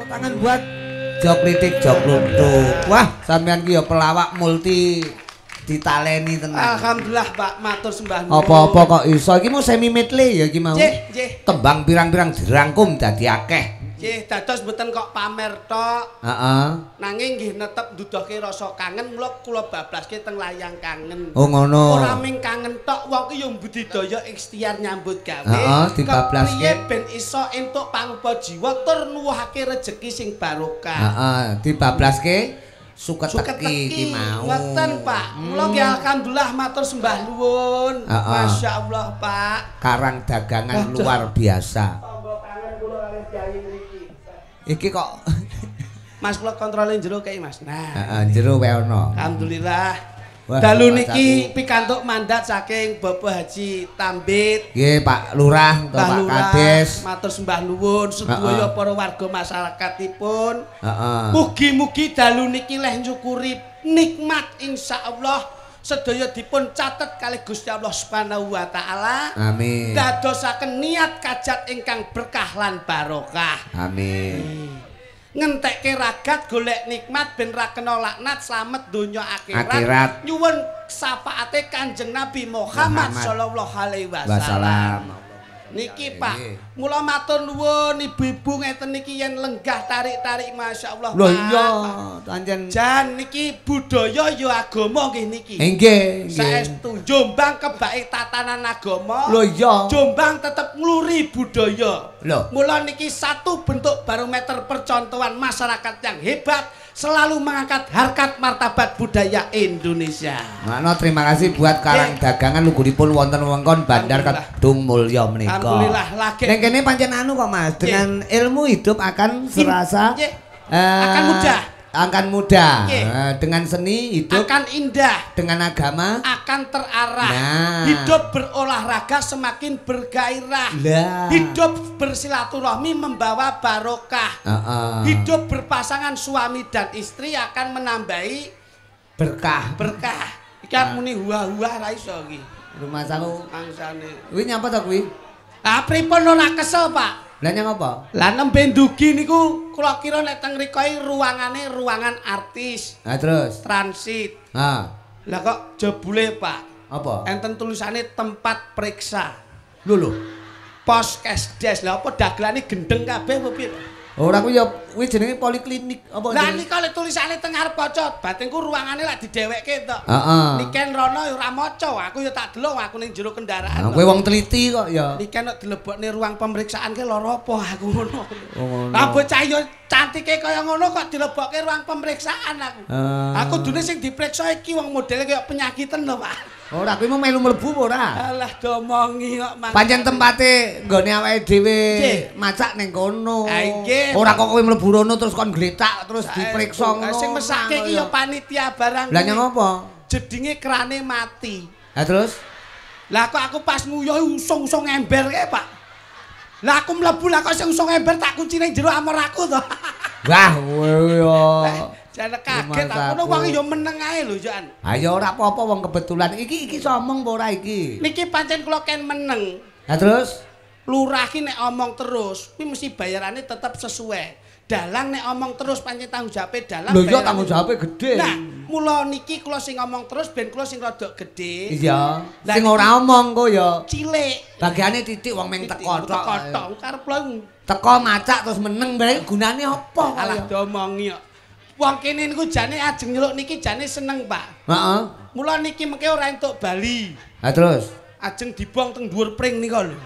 Tepuk tangan buat Jok Kritik Jok Luntuk. Wah, sampean ki ya pelawak multi ditaleni tenan. Alhamdulillah Pak, matur sembah nuwun. Apa-apa kok iso iki mau semi medley ya iki mau. Nggih. Tembang pirang-pirang dirangkum dadi akeh. Nggih, dados mboten kok pamer tok. Heeh. Nanging nggih netep nduduhke rasa kangen, mula kula bablaske teng layang kangen. Oh ngono. Ora ming kangen tok, wong ki yo budidaya ikhtiar nyambut gawe. Heeh, dibablaske. Kepriye ben iso entuk pangupa jiwa tur nuwuhake rejeki sing barokah. Heeh, dibablaske suketeki iki mau. Ngoten Pak. Mula nggih alhamdulillah matur sembah nuwun. Masyaallah Pak. Karang dagangan luar biasa. Tambah kangen kula kali Kyai niki. Iki kok Mas kula kontrole jero kae Mas. Nah, heeh jero wae ono. alhamdulillah. Wah, Dalu Pak niki Caku. pikantuk mandat saking Bapak Haji Tambit. Nggih Pak Lurah utawa Pak Lurah, Kades. matur sembah nuwun sedaya para warga masyarakatipun. Heeh. Mugi-mugi dalu niki leh nyukuri nikmat insyaallah sedaya dipun catet kalih Gusti Allah Subhanahu wa taala. Amin. Dadosaken niat kajat ingkang berkah lan barokah. Amin. Ngentekke ragat golek nikmat ben ra kena laknat slamet donya akhirat. Akhirat. Nyuwun syafaate Kanjeng Nabi Muhammad sallallahu alaihi wasallam. Wassalam. Niki Pak, mula matur nuwun ibu-ibu ngeten niki yen lenggah tarik-tarik masyaallah. Lho Pak. iya, pancen Jan niki budaya ya agama nggih niki. nggih, nggih. Saestu Jombang kebake tatanan agama. Lho iya. Jombang tetep ngluri budaya. Lho. Mula niki satu bentuk barometer percontohan masyarakat yang hebat selalu mengangkat harkat martabat budaya Indonesia. Makno terima kasih buat karang dagangan lugunipun wonten wewengkon Bandar Kedung Mulya menika. Alhamdulillah lagi. Ning kene pancen anu kok Mas, dengan ilmu hidup akan serasa akan mudah. Akan mudah. Dengan seni hidup Akan indah. dengan agama Akan terarah. Nah. Hidup berolahraga semakin bergairah. lah. Hidup bersilaturahmi membawa barokah. Heeh. Hidup berpasangan suami dan istri akan menambahi berkah. berkah. Ikan muni huah-huah ra iso iki. Rumah saku. Angsane. Kuwi nyapa to kuwi? Ah pripun ora kesel, Pak? Lah nyang apa? Lah nembe ndugi niku kula kira nek teng mriko ruangane ruangan artis, Nah terus. transit. Ah, Lah kok jebule, Pak? apa? Enten tulisane tempat periksa. Lho. Pos Kesdes. Lah apa dagelane gendeng kabeh apa piye? Ora kuwi ya kuwi jenenge poliklinik apa Lah jenenge? niki lek tulisane teng arep kaca, batinku ruangane lak didhewekke to. Heeh. Niken rono ya ora maca, aku ya tak delok aku ning jero kendaraan. Nah, kowe wong teliti kok ya. Niken nek dilebokne ruang pemeriksaan ki lara apa aku ngono. Oh, ngono. Lah bocah yo cantike kaya ngono kok dilebokke ruang pemeriksaan aku. Aku dune sing diperiksa iki wong modele kaya penyakiten lho, Pak. Ora kuwi mau melu mlebu ora? Alah domongi kok mang. Pancen tempate nggone awake dhewe Nggih. macak ning kono. Ah, nggih. Ora kok kowe mlebu rono terus kon gletak terus diperiksa ngono. Sing mesake iki ya panitia barang. Lah nyang apa? Jedinge krane mati. Lah terus? Lah kok aku pas nguyuh usung-usung ember kae, Pak. Lah aku mlebu lah kok sing usung ember tak kunci ning jero amor aku to. Wah, kowe ya. Jane kaget aku ngono wong yo meneng ae lho, Jan. Ha ya ora apa-apa wong kebetulan. Iki somong apa ora iki? Niki pancen kula ken meneng. Lah terus? Lurah ki nek omong terus, kuwi mesti bayarane tetep sesuai. Dalang nek omong terus pancen tanggung jawabe dalang. Lho iya bayarane- tanggung jawabnya gede. Nah, mula niki kula sing ngomong terus ben kula sing rada gede. Iya. Lah Sing niki- ora omong kok ya. Cilik. Bagiane titik wong meng teko tok. Teko karep kula Teko macak terus meneng berarti gunane apa? alah diomongi kok. Wong kene niku jane ajeng nyeluk niki jane seneng, Pak. Heeh. Mula niki mengke ora entuk Bali. Lah terus? Ajeng dibuang teng dhuwur pring nika lho.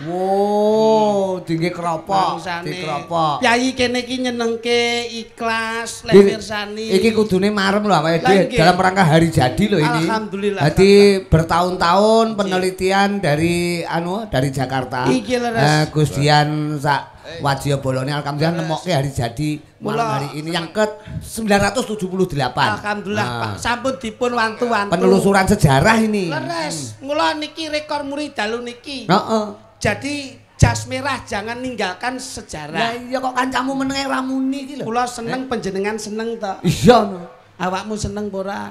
Wow, tinggi keropok, Bangsane. di keropok. Piyayi kene iki nyenengke ikhlas, Iki- lepirsani. Iki kudune marem lho awake Lah, dhewe nggih. dalam rangka hari jadi lho ini. Alhamdulillah. Jadi bertahun-tahun penelitian dari dari Jakarta. Iki leres. Gustian sak Wajya Bolone alhamdulillah nemokke hari jadi malam Mula- hari ini yang ke 978. Alhamdulillah, Nah, Pak. Sampun dipun wantu-wantu. penelusuran sejarah ini. Leres. Mula niki rekor muri dalu niki. Heeh. Jadi jas merah jangan ninggalkan Lah sejarah. iya kok kancamu menenge ramuni iki lho. Kula seneng panjenengan seneng to. Iya no. Awakmu seneng apa ora?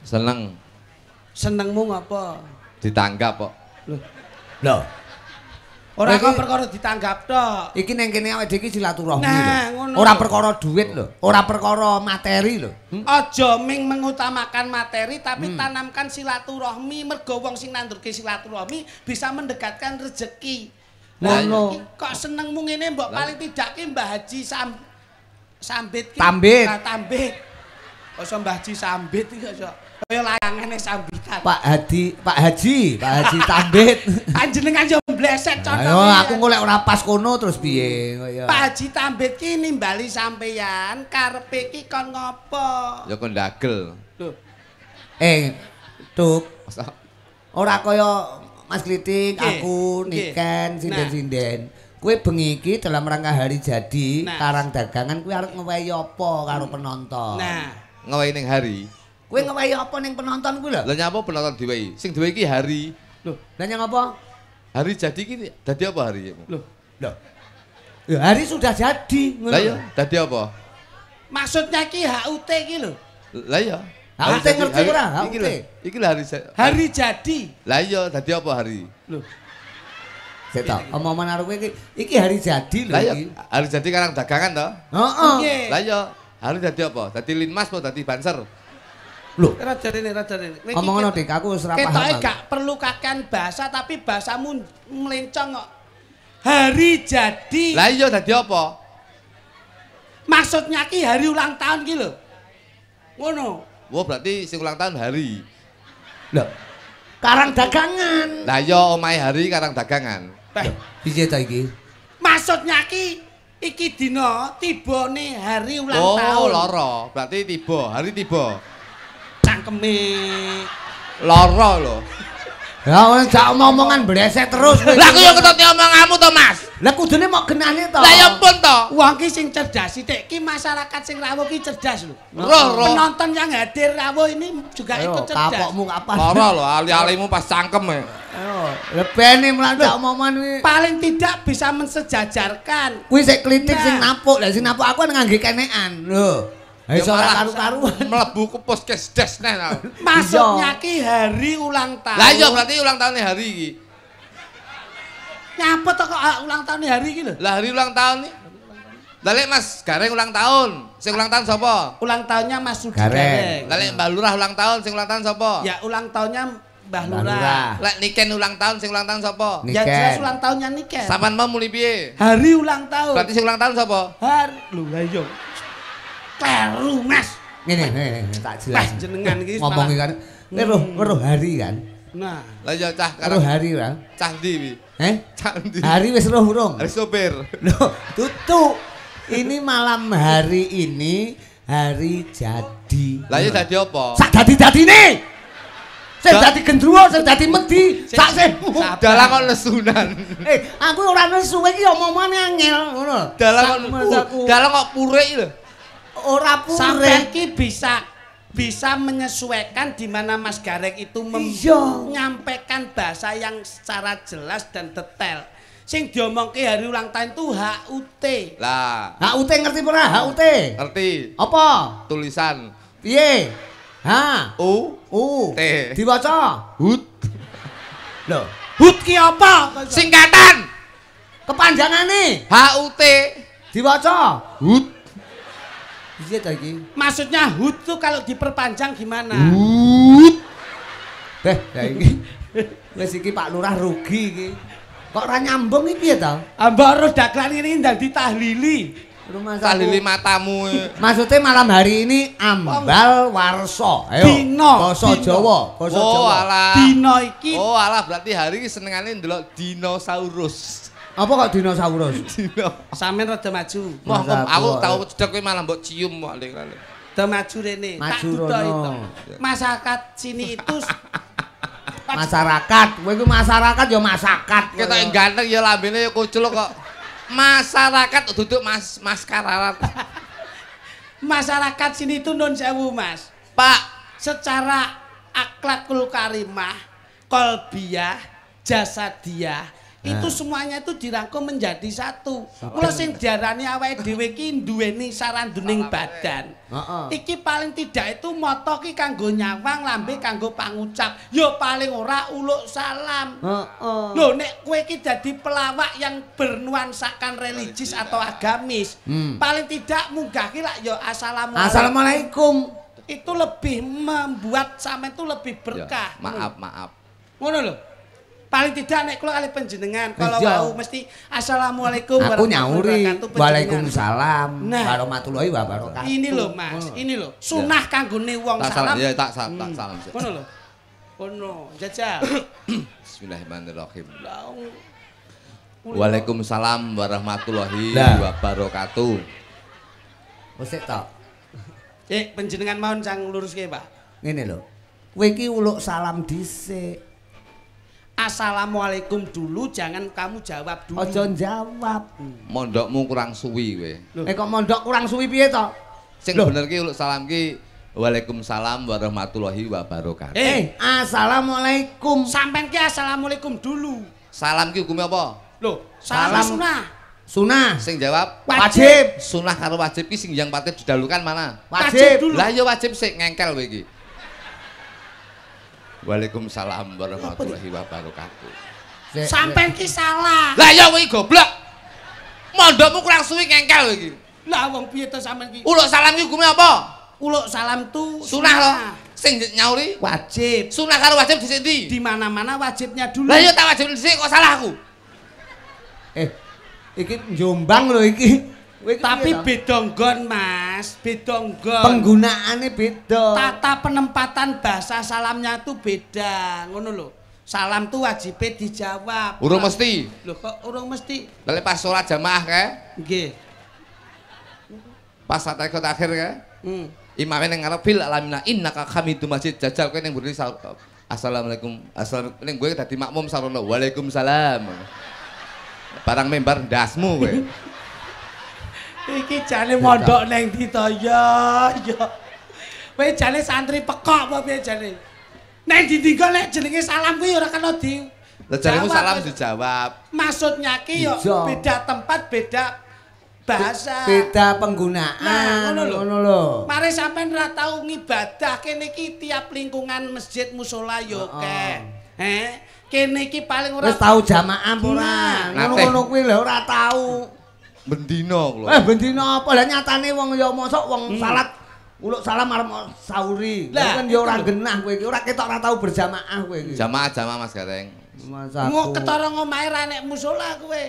Seneng Senengmu ngapa? ditanggap kok. Loh. Ora kok perkara ditanggap tok. Iki ning kene awake dhewe iki silaturahmi Nah, lho. ngono Ora lho. perkara duit lho, ora perkara materi lho. Aja ming mengutamakan materi tapi tanamkan silaturahmi mergo wong sing nandurke silaturahmi bisa mendekatkan rezeki. Ngono. Kok senengmu ngene mbok paling tidak ki Mbah Haji Sambit ki. Tambit. Nah, Tambit. Kok Mbah Haji Sambit iki kok kaya layangane sambitan. Pak Haji Tambit. Panjenengan yo blesek contohnya. Ayo aku golek ora pas kono terus piye kaya. Pak Haji Tambit ki nimbali sampeyan karepe ki kon ngopo? Ya kon dagel. Lho, Tuk. Ora kaya Mas Klitik, Nggih, aku, nggih. Niken, sinden-sinden. Kowe bengi iki dalam rangka hari jadi Nah. Karang Dagangan kowe arep ngewehi apa karo penonton? nah, Ngewehi ning hari. Kowe ngewehi apa ning penonton kuwi lho? Lah nyapa penonton diwehi? Sing diwehi iki hari. Lho, lah nyang apa? Hari jadi iki dadi apa hari? Loh. Ya hari sudah jadi ngono. Lah ya, dadi apa? maksudnya ki HUT ki lho. Lah ya. HUT Hari ngerti jadi- ora? Iki HUT. lho. Iki lho hari. Hari jadi. Lah iya, dadi apa hari? Lho, Sik to, omongan karo kowe iki hari jadi lho Lah ya, iki. hari jadi Karang Dagangan toh? Heeh. nggih. Lah ya, hari dadi apa? Dadi linmas apa dadi banser? Lho, Raja rene. omongan Dik, aku wis ora paham. Ketoke aku. gak perlu kakean bahasa tapi bahasamu melencong kok. Hari jadi. Lah iya dadi apa? Maksudnya ki hari ulang tahun ki lho. Ngono. Wah, berarti sing ulang tahun hari. Lho. Karang Dagangan. Lah iya omahe hari Karang Dagangan. Piye ta iki? Maksudnya ki iki dina tibane hari ulang Oh, tahun. loro. Berarti tiba, hari tiba. Cangkeme. Loro lho. Ya wis jak omongan blesek terus kowe. Lah aku yo ketut omonganmu to, Mas. Lah kudune mok genane to. Lah ya pun to. Wong ki sing cerdas sithik ki masyarakat sing rawuh ki cerdas lho. Roh. Penonton yang hadir rawuh ini juga Ayo, ikut cerdas. kapokmu kapan? Loro lho, ali-alimu pas cangkem e. Ayo, lebene mlancak omongan kuwi. Paling tidak bisa mensejajarkan. Kuwi sik klitik Nah. sing napuk. Lah sing napuk aku kan ngangge kenekan. Lho. Ha iso ora karu-karuan. Mlebu ke puskesdes neh aku. Maksudnya ki hari ulang tahun. Lah iya berarti ulang tahun hari iki. Nyapa to kok ulang tahun hari iki lho? Lah hari ulang tahun nih. Lah lek Mas Gareng ulang tahun. Sing ulang tahun sapa? Ulang tahunnya Mas Sudi Gareng. Gareng. Lah lek Mbah Lurah ulang tahun sing ulang tahun sapa? Ya ulang tahunnya Mbah Mbah Lurah. Lurah. Lek Niken ulang tahun sing ulang tahun sapa? Ya Niken. jelas ulang tahunnya Niken. Sampean mau muli piye? Hari ulang tahun. Berarti sing ulang tahun sapa? Hari lho lah iya. Kleru Mas. Ngene, tak Pas jelas. jenengan iki Ngomong malah- kan. Weruh hari kan. Nah, Lah iya cah Weruh karang hari kan. cah ndi wi? Cah ndi? Hari wis roh urung. Hari sopir. Loh, tutu. Ini malam hari ini hari jadi. Lah iya dadi apa? Sak dadi-dadine. Sing Da- dadi gendruwo, sing dadi medhi, sak sing. Dalang kok lesunan. Aku ora nesu iki omongane angel ngono. Dalang Sak kok masaku. dalang kok purik lho. Ora sampai pure. ki bisa menyesuaikan di mana Mas Gareng itu Iya. menyampaikan bahasa yang secara jelas dan detail. Sing diomongke hari ulang tahun itu HUT. Lah, HUT ngerti ora? HUT. ngerti Apa? tulisan Piye? Ha. U T. T. Diwaca. hut Lho, HUT ki apa? singkatan kepanjangane HUT diwaca. hut Piye ta iki? Maksudnya HUT itu kalau diperpanjang gimana? hut Ya iki. Wis iki Pak Lurah rugi iki. Kok ora nyambung iki piye ta? Mbok ro dagelan ini ndang ditahlili. Rumah talili matamu e. Maksudnya malam hari ini ambal warsa. Ayo. Dino, Basa dino. Jawa, basa Oh Jawa. alah Dino iki oh alah berarti hari ini senengane ndelok dinosaurus. Apa kok dinosaurus? Dino sampean rada maju. Wah, Masa aku aku, tahu cedek kowe malah mbok cium kok lek. Rada maju rene. Tak Maju duda rono. itu. Masyarakat sini itu Masyarakat, kowe iku masyarakat ya masakat. Ketok yang ganteng ya lambene ya kucul kok. Masyarakat duduk maskararat. masyarakat sini itu nun sewu Mas. Pak, Secara akhlakul karimah, kolbiyah, jasadiyah Itu semuanya itu dirangkum menjadi satu. Mula sing diarani awake dhewe iki duweni saranduning badan. Iki paling tidak itu moto ki kanggo nyawang, lambe kanggo pangucap. Ya paling ora uluk salam. Lho nek kowe iki dadi pelawak yang bernuansakan religius atau agamis, paling tidak munggah ki lak ya Assalamualaikum. Itu lebih membuat sampean itu lebih berkah. Ya, maaf. Ngono lho. Paling tidak nek kula kali panjenengan kalau mau mesti assalamualaikum aku nyauri waalaikumsalam nah, warahmatullahi wabarakatuh. Ini lho Mas, ini lho sunah kanggone wong salam. Ya tak salam. Ngono lho. Ono jajal. Bismillahirrahmanirrahim. Waalaikumsalam warahmatullahi wabarakatuh. Wis tok. Panjenengan mawon cang luruske, Pak. Ngene lho. Kowe iki uluk salam dhisik. Assalamualaikum dulu, jangan kamu jawab dulu. Aja jawab. Mondokmu kurang suwi kowe. Kok mondok kurang suwi piye to? Sing bener ki uluk salam ki Waalaikumsalam warahmatullahi wabarakatuh. Assalamualaikum. Sampeyan ki assalamualaikum dulu. Salam ki hukumnya apa? Loh, salam sunah. Sunah. Sing jawab wajib. Sunah karo wajib ki sing yang patut didahulukan mana? Wajib dulu. Lah ya wajib sik ngengkel kowe iki. Waalaikumsalam warahmatullahi wabarakatuh. Sampeyan ki salah. Lah ya kowe goblok. Mondokmu kurang suwi ngengkel kowe iki. Lah wong piye to sampeyan ki? Uluk salam ki hukumnya apa? Uluk salam tu sunah loh. Sing nyauri wajib. Sunah karo wajib dhisik ndi? Di mana-mana wajibnya dulu. Lah ya tak wajib dhisik kok salah aku. Iki Jombang lho iki. Tapi beda nggon Mas, beda nggon. Penggunaannya beda. Tata penempatan bahasa salamnya tuh beda, ngono lho. Salam tuh wajib dijawab. Urung mesti. Loh kok urung mesti? Lha pas salat jamaah kae? Nggih. Pas saat akhir kae? Imame ning ngarep fil alamina innaka hamidum majid jajal kowe ning mburi assalamualaikum. Assalamualaikum ning kowe dadi makmum sarono. Waalaikumsalam. Barang membar ndasmu kowe. Iki jane mondok neng ndi to ya. Kowe jane santri pekok apa piye jane? Neng ndi kok nek jenenge salam kuwi ora kena di. Lah jaremu salam dijawab. Maksudnya ki yo beda tempat, beda bahasa. Beda penggunaan. Nah, ngono lho. Mari sampean ra tau ngibadah kene iki tiap lingkungan masjid musala yo akeh. Kene iki paling ora wis tau jamaah ora. Ngono-ngono kuwi lho ora tau. Bendina kula. Bendina apa? Lah nyatane wong ya mosok wong salat uluk salam arep sauri. Lah kan ya ora genah kowe iki. Ora ketok ora tau berjamaah kowe iki. Jamaah Mas Gareng. Ngo ketara ngomahe ra nek musala kowe.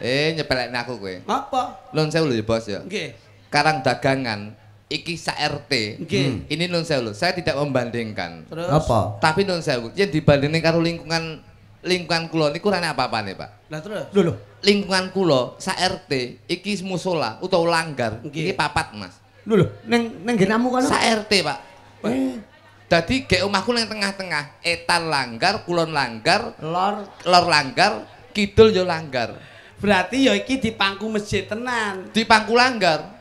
Nyepelekne aku kowe. Apa? Nun sewu lho ya Bos ya. Nggih. Karang dagangan iki sak RT. Nggih. Ini nun sewu lho. Saya tidak membandingkan. Terus? Apa? Tapi nun sewu, yen dibandingke karo lingkungan kula niku ora apa-apane, Pak. Lah terus? Lho. Lingkungan kula sak RT iki musala utawa langgar iki papat, Mas. Lho ning genamu kono. Sak RT, Pak. Dadi gek omahku ning tengah-tengah, etan langgar, kulon langgar, lor langgar, kidul yo langgar. Berarti ya iki dipangku masjid tenan. Dipangku langgar.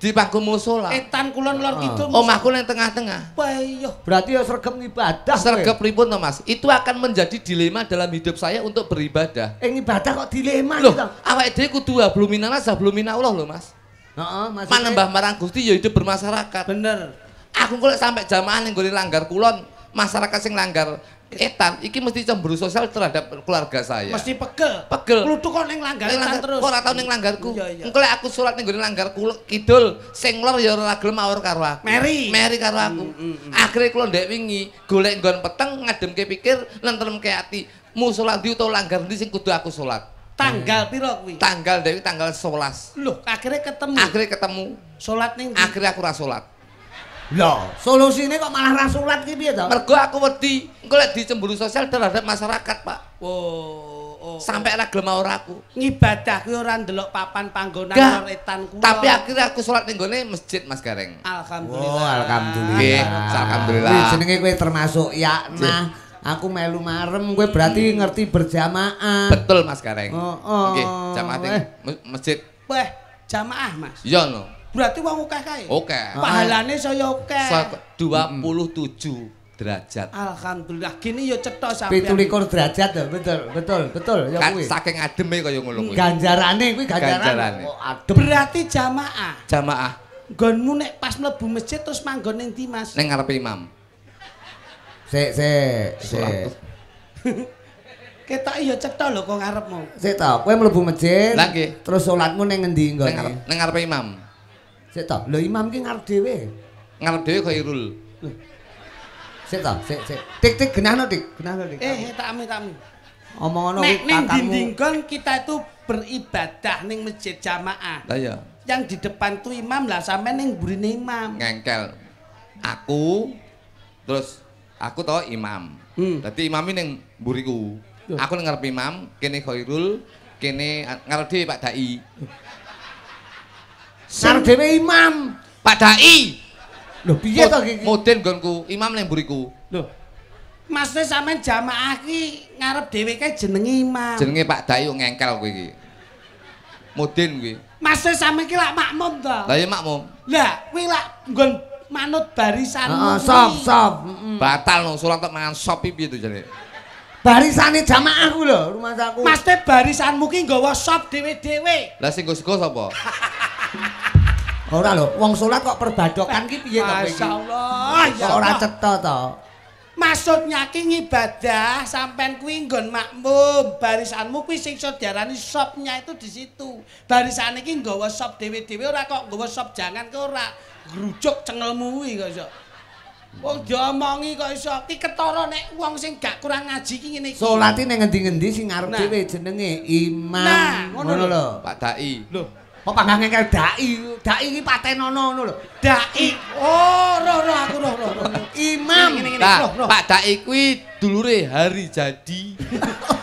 Dipangku musala. Etan kulon lor kidul. Omahku ning tengah-tengah. Wah iya. Berarti ya sregep ibadah. Sregep pripun to, Mas? Itu akan menjadi dilema dalam hidup saya untuk beribadah. Ibadah kok dilema loh, gitu. Awake dhewe kudu hablumina Allah lho, Mas. Heeh, maksudnya manembah marang Gusti ya hidup bermasyarakat. Bener. Aku kok sampai jamaah ning gone langgar kulon, masyarakat sing langgar etan iki mesti cemburu sosial terhadap keluarga saya. Mesti pegel. Pegel. Kluthuk kok ning langgar terus. Kok ora tau ning langgarku. Iya. Engko lek aku salat ning gone langgar kidul, sing lor ya ora gelem awur karo aku. Meri karo aku. Akhire kula ndek wingi golek nggon peteng ngademke pikir nentremke ati. Musala ndi utawa langgar ndi sing kudu aku salat. Tanggal piro kuwi? Tanggal Dewi tanggal 11. Loh, akhirnya ketemu. Salat ning akhirnya aku ra salat. Loh, solusine kok malah ra salat ki piye to? Mergo aku wedi engko lek dicemburu sosial terhadap masyarakat, Pak. Oh. Sampai ora gelem ora aku. Ngibadah kuwi ora ndelok papan panggonan lor etan kuwi. Tapi akhirnya aku salat ning gone masjid, Mas Gareng. Alhamdulillah. Oh, alhamdulillah. Nggih, alhamdulillah. Jenenge kowe termasuk yakna. Aku melu marem, kowe berarti ngerti berjamaah. Betul, Mas Gareng. Nggih, jamaah ning masjid. Weh, jamaah, Mas. Iya no. Berarti wong akeh kae. Oke. Pahalane saya akeh. 27. derajat. Alhamdulillah, gini ya cetha sampean. 27 derajat ya, betul ya kuwi. Saking ademe kaya ngono kuwi. Ganjarane kuwi ganjarane. Adem. Berarti jamaah. Jamaah. Nggonmu nek pas mlebu masjid terus manggon ning ndi, Mas? Ning ngarepe imam. Sik. Ketok ya cetha lho kok ngarepmu. Sik ta, kowe mlebu masjid. Lah nggih. Terus salatmu ning ngendi nggone? Ning ngarepe imam. Sik ta, lho imam ki ngarep dhewe. Ngarep dhewe khairul. Sik ta, sik. Tik genahno tik. Takmi. Omongono kuwi kakangmu. Ning dinding kita itu beribadah ning masjid jamaah. Lah ya. Yang di depan tuh imam lah sampai ning burine imam. Ngengkel. Aku terus aku tau imam. Dadi imam ning mburiku. Aku ning ngarep imam, kene khairul, kene ngarep dhewe Pak Dai. Ngarep dhewe imam. Pak Dai. Lho piye to iki? Mudin nggonku, imam ning mburiku. Lho. Maksudnya sampean jamaah ki ngarep dhewe kae jenenge imam. Jenenge Pak Dai ngengkel kowe iki. Mudin kuwi. Maksudnya sampean ki lak makmum to? Lah ya makmum. Lah kuwi lak nggon manut barisanmu. Sop. Batal no salat tok mangan sop piye to jane. Barisane jamaah ku lho, rumah saku. Maksudnya barisanmu ki nggawa sop dhewe-dhewe. Lah sing nggo sapa? Ora lho, wong salat kok perbadokan ki piye to kowe iki? Masyaallah, ya ora cetha to. Maksudnya ki ngibadah sampean kuwi nggon makmum, barisanmu kuwi sing iso diarani sopnya itu di situ. Barisane ki nggawa sop dhewe-dhewe ora kok nggawa sop jangan ke ora grujuk cengelmu kuwi kok iso. Wong diomongi kok iso ki ketara nek wong sing gak kurang ngaji ki ngene iki. Salate ning ngendi-ngendi sing ngarep dhewe jenenge imam. Nah, ngono lho. Pak Dai. Lho, kok panggang ngengkel dai iki patenono ngono lho. Dai. Oh, roh aku roh. Imam. Pak Dai kuwi dulure hari jadi.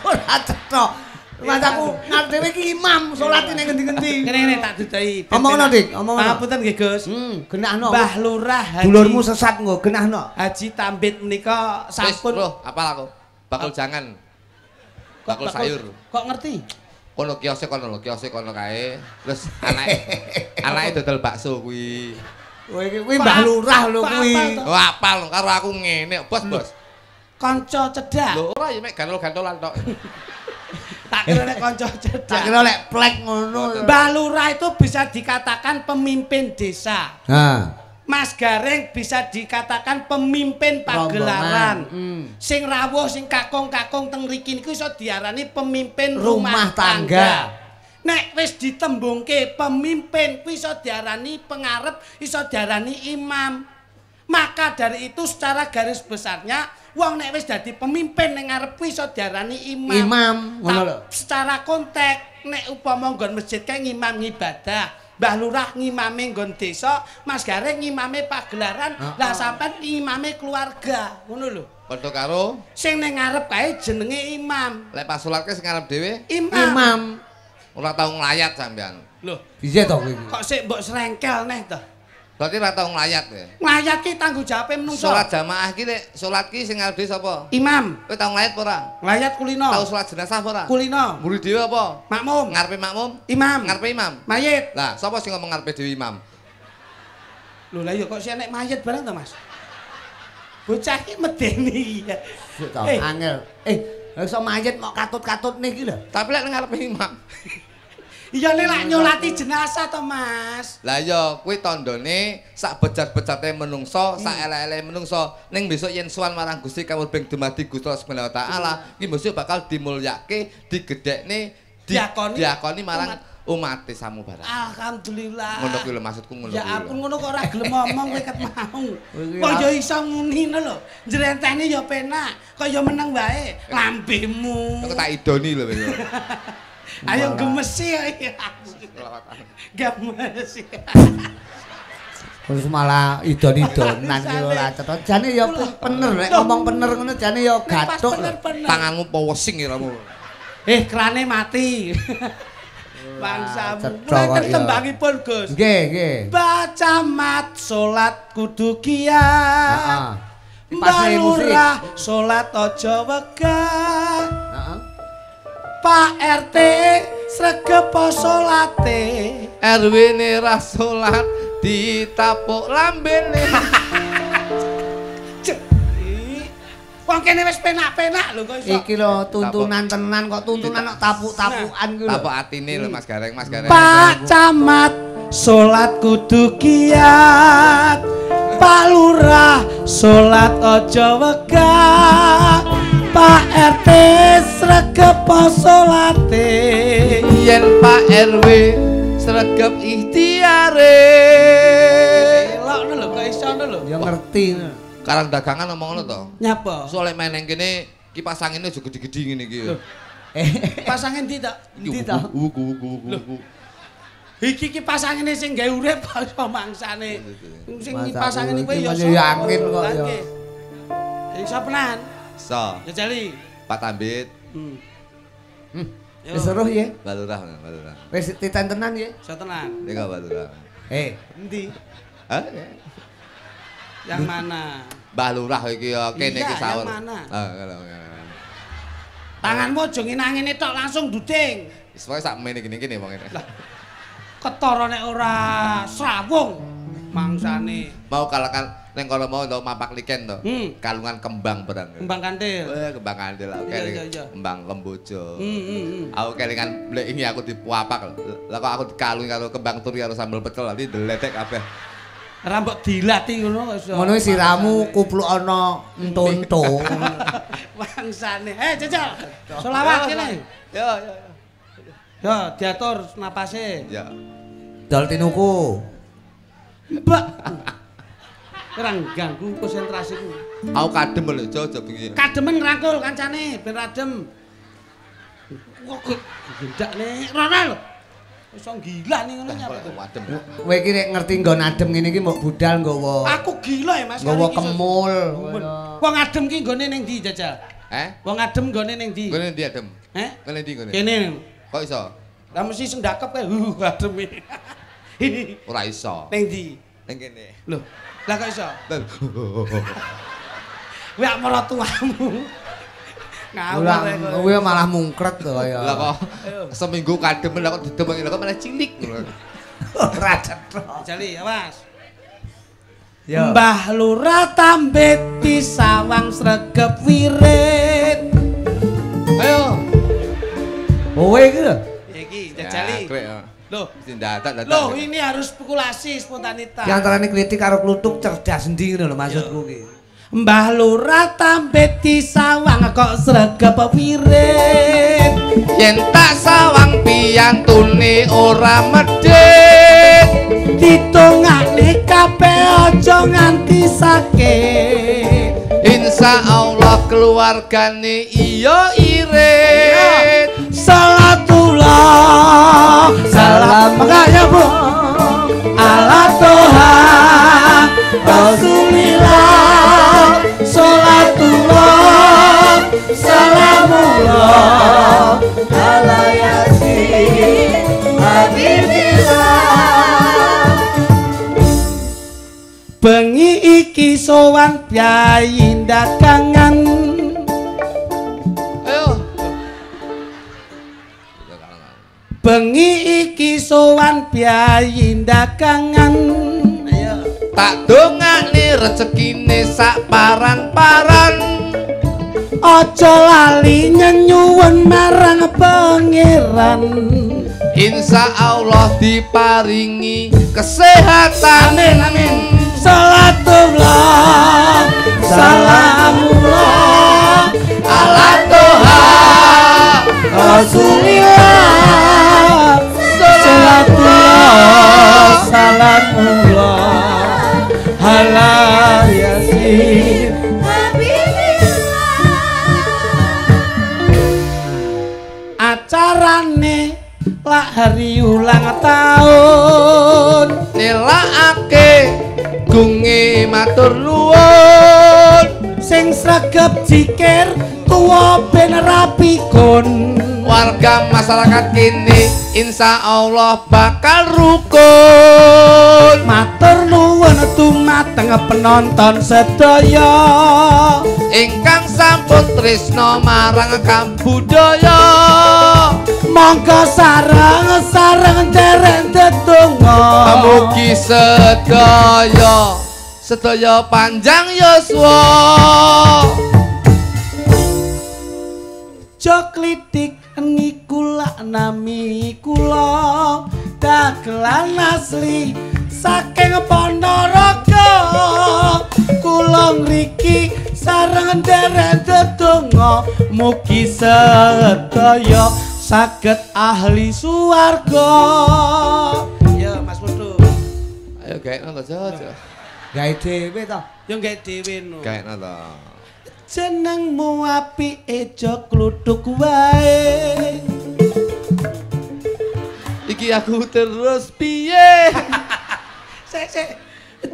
Ora cetha. Mas aku ngarep dhewe iki imam salat ning ngendi-ngendi. Kene tak dudahi. Omongno Dik, omongno. Pangapunten nggih Gus. Genahno. Mbah Lurah Haji. Dulurmu sesat nggo genahno. Haji Tambit menika sampun. Loh, apal aku. Bakul jangan. Bakul sayur. Kok ngerti? Kono kiose kono kae. Terus anake dodol bakso kuwi. Kuwi Mbah Lurah lho kuwi. Oh, apal karo aku ngene, Bos. Kanca cedhak. Lho, ora ya mek gantol-gantolan tok. Tak kira nek kanca cedhak. Tak kira lek plek ngono. Mbah Lurah itu bisa dikatakan pemimpin desa. Mas Gareng bisa dikatakan pemimpin pagelaran. Sing rawuh sing kakung-kakung teng mriki niku iso diarani pemimpin rumah tangga. Nek wis ditembungke pemimpin kuwi iso diarani pengarep, iso diarani imam. Maka dari itu secara garis besarnya wong nek wis dadi pemimpin ning ngarep kuwi iso diarani imam. Imam, ngono lho. Secara konteks nek upama nggon masjid kae ngimam ibadah, Mbah Lurah ngimame nggon desa, Mas Gareng ngimame pagelaran, lah sampean ngimame keluarga, ngono lho. Padha karo sing ning ngarep kae jenenge imam. Lek pas salat ke sing ngarep dhewe imam. Ora tau nglayat sampean. Lho, piye to kowe iki? Kok sik mbok srengkel neh to? Berarti ora tau nglayat ya. Nglayat ki tanggung jawabe menungso. Salat jamaah ki lek salat ki sing ngarep dhewe sapa? Imam. Kowe tau nglayat apa ora? Nglayat kulino. Tau salat jenazah apa ora? Kulino. Mburi dhewe apa? Makmum. Ngarepe makmum? Imam. Ngarepe imam? Mayit. Lah, sapa sing ngomong ngarepe dhewe imam? Lho lah ya kok sik nek mayit bareng to, Mas? Bocah ki medeni ya. Angel. Iso mayit mok katut-katut niki lho. Tapi lek ngarepe imam. Iya nek lak nyolati jenazah to, Mas. Lah iya, kuwi tandane sak bejat-bejate menungso, sak elek-eleke menungso, ning besok yen sowan marang Gusti kamulbeng dumadi Gusti Allah Subhanahu wa taala, iki mesti bakal dimulyake, digedhekne, diakoni marang umat samu barang. Alhamdulillah. Ngono kuwi lho maksudku ngono kuwi. Ya ampun ngono kok ora gelem ngomong kowe ket mau. Kok ya iso muni lho. Njrenteni ya penak, kok ya meneng wae lambemu. Kok tak idoni lho kowe. Ayo gemesi ya. Gemesi. Terus malah idon-idonan ki ora cetha. Jane ya bener nek ngomong bener ngono jane ya gathuk. Tanganmu powesing iramu. Krane mati. Bangsamu. Mulai tembangipun Gus. Nggih. Baca mat salat kudu kiat. Mbah Lurah salat aja wegah. Pak RT sregep salate. RW-ne ra salat ditapuk lambene. Wong kene wis penak-penak lho kok iso. Iki lho tuntunan tenan kok tuntunan kok tapuk-tapukan ku lho. Tapuk atine lho Mas Gareng. Pak Camat salat kudu kiat. Pak Lurah salat aja wegah. Pak RT sregep salate. Yen Pak RW sregep ikhtiare. Elokno lho kok iso lho. Ya ngerti. Karang dagangan ngomong ngono to. Nyapa? Soale main nang kene kipas angine aja gede-gede ngene iki. Pasang endi ta? Endi ta? Iki kipas angine sing gawe urip apa mangsane. Sing kipas angine kuwi ya yakin kok ya. Iso penan. Iso. Ya jali. Pak Tambit. Wis seru ya. Balurah. Wis titen tenan ya. Iso tenan. Nika Balurah. Endi? Hah? Yang mana? Mbah Lurah iki ya kene iki sawur. Yang mana? Tanganmu aja nginangine tok langsung duding. Wis wae sak mene gini-gini wong ngene. Lah. Ketara nek ora srawung mangsane. Mau kalakan ning kono mau ndok mapak liken to. Kalungan kembang barang. Kembang kantil. Kembang kantil oke. Kembang kemboja. Aku kelingan blek ini aku dipuapak. Lah kok aku dikalungi karo kembang turi karo sambel pecel nanti deletek kabeh. Rambut dilati ngono kok iso. Ngono siramu kupluk ana entuntu. Bangsane. Jajal. Selawat kene. Ya. Ya, diatur napase. Ya. Dol tinuku. Mbak. Ora ganggu konsentrasiku. Aku kadem lho, aja bengi. Kademen ngrangkul kancane ben adem. Kok gendak nek ora lho. Iso gila nih ngono nyapa. Kowe iki nek ngerti nggon adem ngene iki mbok budal nggawa. Aku gila ya Mas. Nggawa kemul. Wong adem ki nggone ning ndi Jajal? Wong adem nggone ning ndi? Nggone ndi adem? Nggone ndi nggone? Kene. Kok iso? Lah mesti sendakep kae adem iki. Ora iso. Ning ndi? Ning kene. Lho, lah kok iso? Kowe ak marang tuamu. Ngawur kowe malah mungkret to kaya. Lah kok seminggu kadem lah kok didemengi lah kok malah cilik ngono. Ora cetok. Jali, awas. Ya. Mbah Lurah Tambit di sawang sregep wirid. Ayo. Kowe iki lho. Iki jajali. Loh, tindakan. Loh, ini harus spekulasi spontanitas. Ki antarane kritik karo kluthuk cerdas endi ngono lho maksudku ki. Mbah Lurah Tambit di sawang kok sregep wirid. Yen tak sawang piyantune ora medhit. Ditungane kabeh aja nganti sakit. Insyaallah keluargane iya irit. Salatullah salam kaya bu ala Tuhan Rasulillah. Salatullah salamullah ala yasin habibillah. Bengi iki sowan Kyai dagangan. Ayo. Bengi iki sowan Kyai dagangan. Ayo. Tak dongakne rezekine sak paran-paran. Aja lali nyuwun marang pangeran. Insyaallah diparingi kesehatan. Amin amin. Salatullah salamullah ala Tuhan Rasulillah. Salatullah salamullah ala yasin habibillah. Acarane lak hari ulang tahun Nelakake gunge matur nuwun. sing sregep jikir tuwa ben rapi kon. Warga masyarakat kini insyaallah bakal rukun. Matur nuwun dumateng penonton sedaya Ingkang sampun tresna marang kabudaya. monggo sareng-sareng dereng ndedonga. Mugi sedaya panjang yuswa. Joklitik niku lak nami kula dagelan asli saking Ponorogo kula ngriki sareng derek ndedonga mugi sedaya saged ahli swarga. Ya Mas Putu. Ayo gaekno to, Jojo. Gawe dhewe to. Ya gawe dhewe no. Gaekno to. Jenengmu apike jok kluthuk wae. Iki aku terus piye? Sik.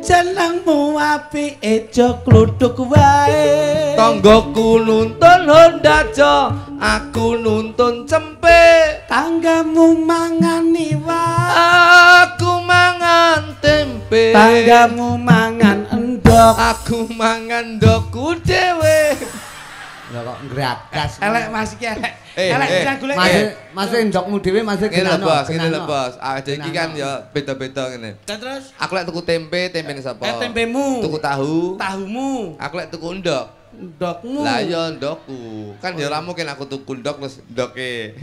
Jenengmu apike jok kluthuk wae. Tanggoku nuntun Honda Jo, aku nuntun cempe. Tanggamu mangan iwak, Aku mangan tempe. tanggamu mangan endok. Aku mangan ndokku dhewe. Lah kok ngragas. Elek Mas iki elek. Eh, Elek eh. bisa golek. Mas ndokmu dhewe Mas Ngene lho, genano. Bos, ngene lho, Bos. Ada iki kan ya beda-beda ngene. Terus Aku lek tuku tempe, tempene sapa? tempemu. Tuku tahu. Tahumu. Aku lek tuku ndok. Ndokmu. Lah ya ndokku. Kan ya ora mungkin aku tuku ndok terus ndoke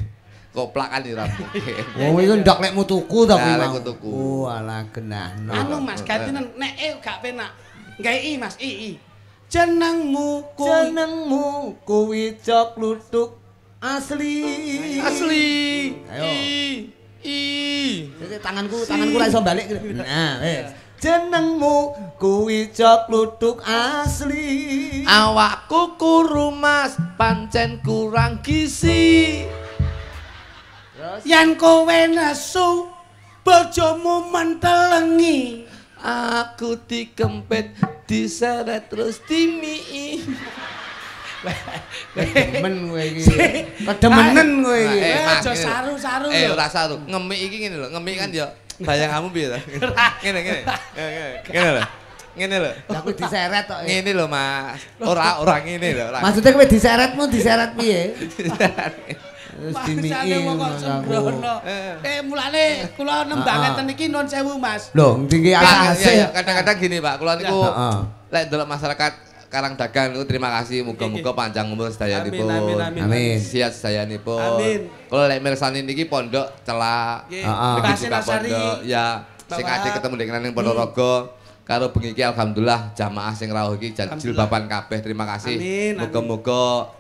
koplak kan ya ora mungkin. Wong iku ndok lekmu tuku to kuwi Lah, mau. lekku tuku. Oh, alah genahno. Anu Mas ganti nek gak penak. Gawe i Mas i. Jenengmu Jenengmu kuwi jok kluthuk asli. Asli. Ayo. I. Jadi tanganku ra iso balik. Nah, wis. Jenengmu kuwi jok kluthuk asli. Awakku kuru Mas, pancen kurang gizi. yen kowe nesu bojomu mentelengi. Aku dikempet, diseret terus dimii. Demen kowe iki. Kedemenen kowe iki. Aja saru-saru. Ora saru. Ngemik iki ngene lho, ngemik kan ya bayanganmu piye to? Ngene. Ngene lho. Ngene lho. Lah kowe diseret tok. Ngene lho, Mas. Ora ngene lho, ora. Maksudnya kowe diseretmu diseret piye? Terus dimiki. Mulane kula nembang ngeten iki nuwun sewu Mas. Lho, tinggi asase. Kadang-kadang gini, Pak. Kula niku Heeh. lek ndelok masyarakat Karangdagang niku terima kasih muga-muga panjang umur sedayanipun. Amin. Sihat sedayanipun. Amin. Kalau lek mirsani niki pondok celak. Heeh. Niki juga pondok. Ya, sing ade ketemu dengan ning Ponorogo. Karo bengi iki alhamdulillah jamaah sing rawuh iki jilbaban kabeh. Terima kasih. Muga-muga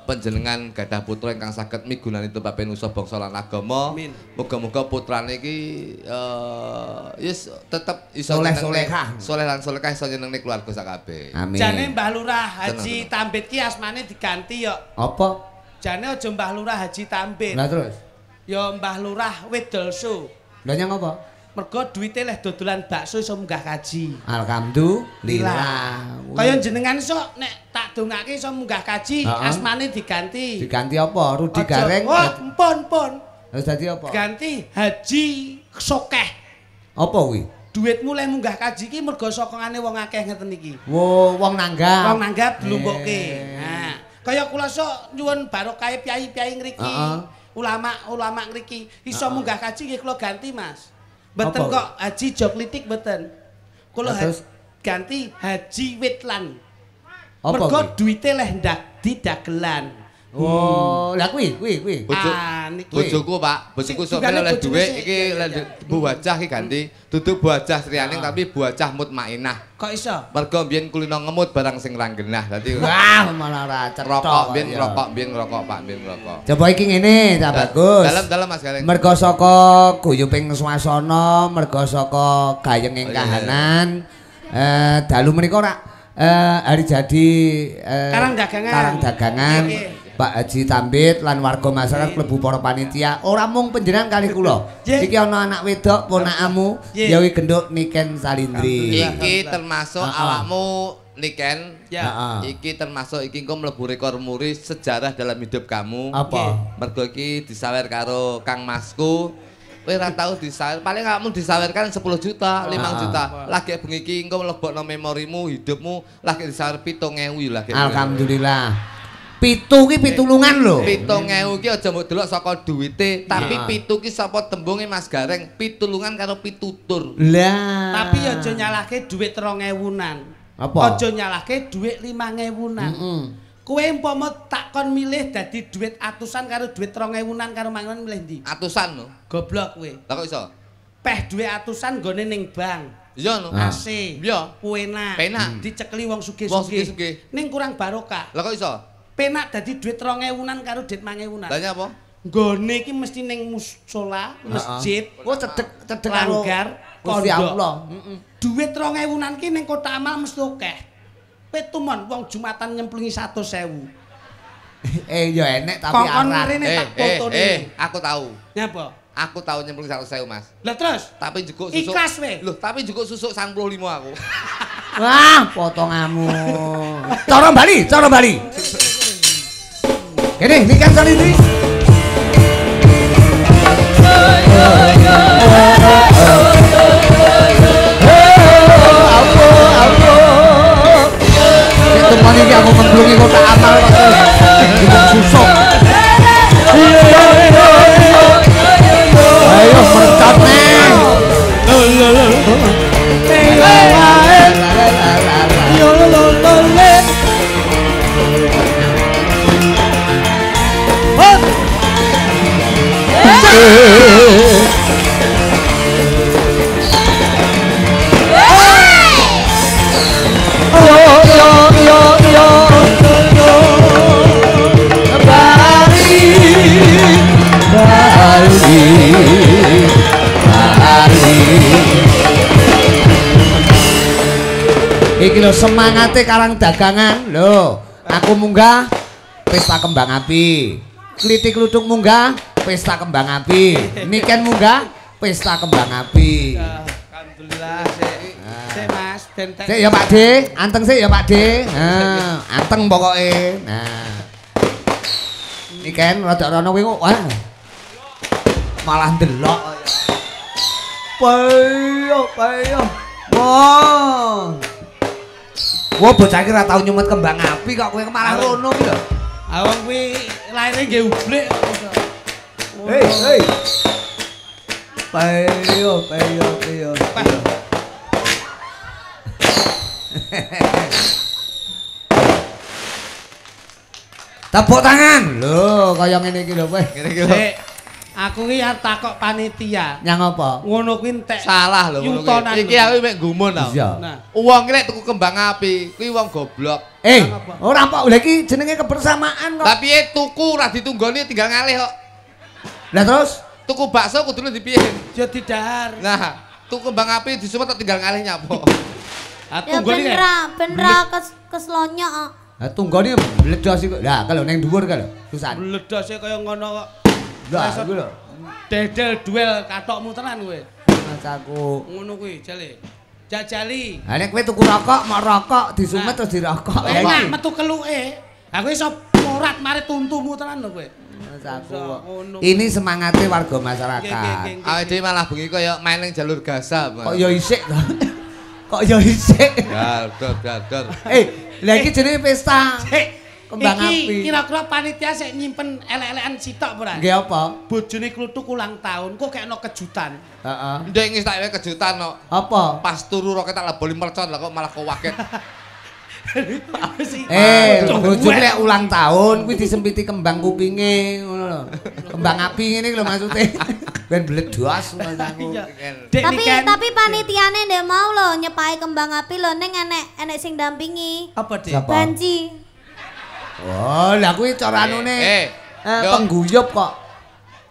panjenengan gadah putra ingkang saged migunani tumpape nusa bangsa lan agama. Muga-muga putrane iki yes tetep iso soleh-solehah. Soleh lan solehah iso nyenengne keluarga sakabeh. Amin. Jane Mbah Lurah Haji Tambit ki asmane diganti ya. Apa? Jane aja Mbah Lurah Haji Tambit. Lah terus? Ya Mbah Lurah Wedolso. Lah nyang apa? Mergo duwite leh dodolan bakso iso munggah kaji. Alhamdulillah. Kaya jenengan sok nek tak dongake iso munggah kaji, asmane diganti. Diganti apa? Rudi Gareng. Oh, empun. Terus dadi apa? Ganti Haji Sokeh. Apa kuwi? Duitmu leh munggah kaji ki mergo sokongane wong akeh ngeten iki. Wo, wong nanggap. Wong nanggap dilumpukke. Nah, kaya kula sok nyuwun barokah piyai-piyai ngriki. Ulama-ulama ngriki iso munggah kaji nggih kula ganti, Mas. Mboten kok Haji Joklitik mboten. Kula ganti Haji Witlan. Mergo duwite leh ndak didagelan. Oh, lah kuwi. Bojoku Pak, bojoku sok oleh dhuwit iki Bu Wajah iki ganti duduk Bu Wajah Srianing tapi Bu Wajah Mutmainah. Kok iso? Mergo biyen kulino ngemut barang sing ranggenah. Dadi wah, malah ra cetok. Rokok biyen ngerokok Pak, biyen ngerokok. Coba iki ngene, Cak Bagus. Dalem Mas Gareng. Mergo saka guyuping swasana, mergo saka gayenging kahanan, dalu menika ora hari jadi Karang dagangan. Pak Haji Tambit lan warga masyarakat klebu para panitia ora mung panjenengan kalih kula. Iki ana anak wedok ponakamu Yawi Genduk Niken Salindri. Iki termasuk awakmu Niken. Ya. Iki termasuk iki engko mlebu rekor muri sejarah dalam hidup kamu. Apa? Mergo iki disawer karo Kang Masku. Kowe ora tau disawer, paling kamu disawerkan 10 juta, 5 juta. Lagi bengi iki engko mlebokno memorimu, hidupmu lagi disawer 7.000 lagi. Alhamdulillah. Pitu ki pitulungan lho. 7.000 ki aja mbok delok saka duwite, tapi pitu ki sapa tembunge Mas Gareng, pitulungan karo pitutur. Lah. Tapi aja nyalahke dhuwit 2.000-an. Apa? Aja nyalahke dhuwit 5.000-an. Kowe umpama tak kon milih dadi duit atusan karo duit 2000-an karo mangan milih ndi? Atusan lho. Goblok kowe. Lah kok iso? Peh duit atusan nggone ning bank. Iya no. AC. Iya. Penak. Penak. Dicekeli wong sugih-sugih. Ning kurang barokah. Lah kok iso? Penak dadi duit 2000-an karo duit 5000-an. Lah apa? Nggone iki mesti ning musala, masjid. Oh cedek langgar, Gusti Allah. Duit 2000-an ki ning kotak amal mesti akeh. Kowe tumon wong Jumatan nyemplungi 100.000. Ya enek tapi aran. Aku tahu. Nyapa? Aku tahu nyemplungi 100.000, Mas. Lah terus? Tapi jukuk susuk. Ikhlas we. Loh, tapi jukuk susuk 95 aku. Wah, potonganmu. Cara Bali. Kene, iki kan kali iki. Teman iki aku memblungi kotak amal kok susuk. Ayo mercat neng. Iki lho semangate Karang Dagangan lho. Aku munggah pesta kembang api. Klitik Kluthuk munggah pesta kembang api. Niken munggah pesta kembang api. Alhamdulillah sik Mas bentek. Sik ya Pak D, anteng sik ya Pak D. Nah, anteng pokoke. Nah. Niken rada rono kuwi kok wah. Malah ndelok. Payo. Wah. Wah bocah iki ora tau nyumet kembang api kok kowe malah rono iki lho. Awang kuwi laire nggih ublik kok iso. Hei. Payo. Tepuk tangan. Lho, kaya ngene iki lho kowe. Ngene iki lho. Aku ki arep takok panitia. Nyang apa? Ngono kuwi entek. Salah lho ngono kuwi. Iki aku mek gumun ta. Nah, wong ki lek tuku kembang api, kuwi wong goblok. Ora apa, lha iki jenenge kebersamaan kok. Lah piye tuku ora ditunggoni tinggal ngalih kok. Lah terus tuku bakso kudune dipiye? Ya didahar. Nah, tuku kembang api disumet tinggal ngalih nyapo. Ya ben ra keslonyok kok. Lah tunggone meledos iku. Lah kalau ning dhuwur ka lho, susah. Meledose kaya ngono kok. Lah iku lho. Dedel duel katokmu tenan kowe. Mas aku. Ngono kuwi jale. Jajali. Ha nek kowe tuku rokok, mau rokok disumet terus dirokok. Enak metu keluke. Ha kowe iso morat mari tuntumu tenan lho kowe. Mas aku. Ini semangate warga masyarakat. Awake dhewe malah bengi kaya main ning jalur Gaza. Kok ya isik to? Kok ya isik? Dar. Lah iki jenenge pesta. Kembang Iki api. kira-kira panitia sik nyimpen elek-elekan sitok ora? Nggih apa? Bojone Kluthuk ulang tahun kok kekno kejutan. Heeh. Ndek ngis tak kejutan kok. Apa? Pas turu roket tak leboli mercon lah kok malah kewaget. Bojone lek ulang tahun kuwi disempiti kembang kupinge ngono lho. Kembang api ngene lho maksude. Ben bledos Mas aku. Tapi panitiane ndek mau lho nyepai kembang api lho ning enek sing dampingi. Apa, Dik? Banci. Oh, lah kuwi cara anune pengguyup kok.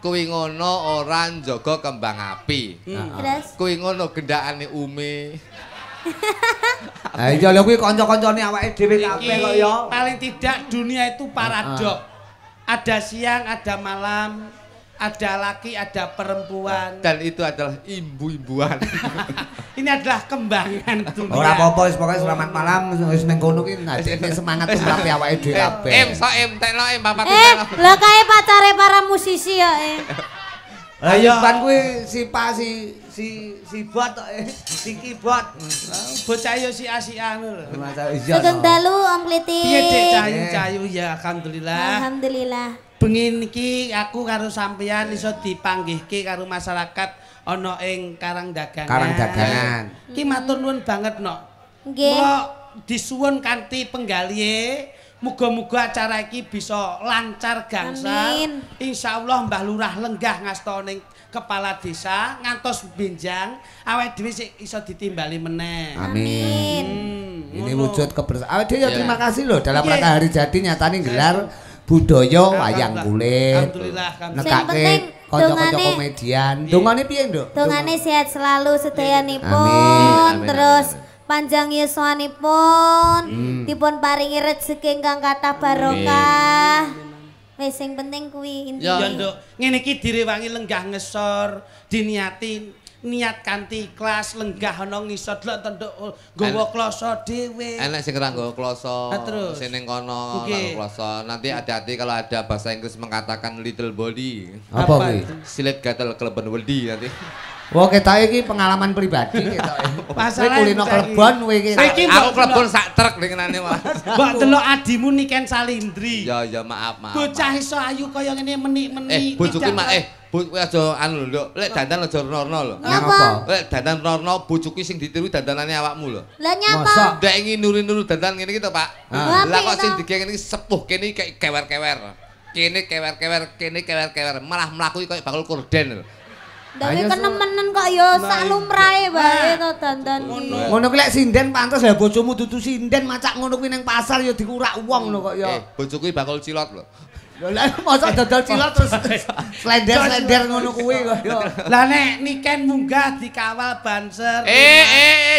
Kuwi ngono ora njaga kembang api. Terus kuwi ngono gendakane Umi. Ha iya lho kuwi kanca-kancane awake dhewe kabeh kok ya. Paling tidak dunia itu paradok. Ada siang, ada malam, ada laki, ada perempuan. Dan itu adalah imbu-imbuan. Ini adalah kembangan dunia. Ora apa-apa wis pokoke selamat malam wis ning kono ki ngajeni semangat tumrap awake dhewe kabeh. Tekno papat. Lah kae pacare para musisi ya. Ayo ban kuwi si bot tok si kibot. Bocah yo si asian lho. Sugeng dalu Om Kliti. Piye Dik cayu-cayu ya alhamdulillah. Alhamdulillah. Bengi niki aku karo sampeyan iso dipanggihke karo masyarakat ana ing Karang Dagangan. Ki matur nuwun banget nok. Nggih. Kula disuwun kanthi penggalihe muga-muga acara iki bisa lancar gangsal. Insyaallah Mbah Lurah lenggah ngasta ning kepala desa ngantos benjang awake dhewe sik iso ditimbali meneh. Amin. Ini wujud kebersamaan. Awake dhewe ya terima kasih loh dalam rangka hari jadi nyatane gelar budaya wayang kulit. Alhamdulillah. Nekake kanca-kanca komedian. Dongane piye, Nduk? Dongane sehat selalu sedayanipun. Terus panjang yuswanipun, dipun paringi rezeki ingkang kathah barokah. Wis sing penting kuwi inti. Ya Nduk, ngene iki direwangi lenggah ngesor, diniati niat kanthi ikhlas lenggah ana ngisor delok tenduk nggawa kloso dhewe. Enek sing ora nggawa kloso. Sing ning kono nggawa kloso. Nanti hati-hati kalau ada bahasa Inggris mengatakan little body. Apa kuwi? Silet gatel kleben wedi nanti. Wah, ketoke iki pengalaman pribadi ketoke. Kowe kulino klebon kowe iki. Aku klebon sak truk dengenane malah. Mbok delok adimu Niken Salindri. Ya maaf. Bocah iso ayu kaya ngene menik-menik. Bojoku mak kowe aja anu lho, lek dandan aja norno lho. Nyapa? Lek dandan norno bojoku sing ditiru dandanane awakmu lho. Lah nyapa? Ndak ingin nuri-nuri dandan ngene iki to, Pak. Lah kok sing dikene iki sepuh kene kayak kewer-kewer. Kene kewer-kewer, malah mlaku kaya bakul korden lho. Tapi kenemenen kok ya sak lumrahe bae to dandan. Ngono kuwi lek sinden pantes ya bojomu dudu sinden macak ngono kuwi ning pasar ya dikurak wong lho kok ya. Bojoku bakul cilot lho. Lah mosok dodol cilok terus slender ngono kuwi kok ya. Lah nek Niken munggah dikawal banser.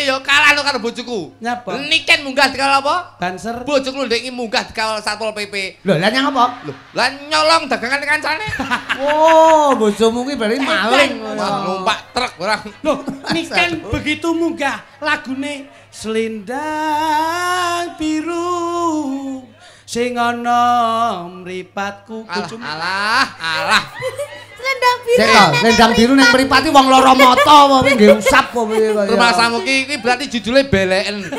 Yo kalah lo karo bojoku. Nyapa? Niken munggah dikawal apa? Banser. Bojoku ndek iki munggah dikawal Satpol PP. Lho, lah nyang apa? Lho, lah nyolong dagangan kancane. Oh, bojomu kuwi berarti maling. Numpak truk orang. Loh, Niken begitu munggah lagune Selendang Biru. Sing ana mripatku kucum. Alah. Selendang biru. Selendang biru ning mripati wong lara mata apa nggih usap apa piye kaya. Rumah samu iki berarti judulnya beleken.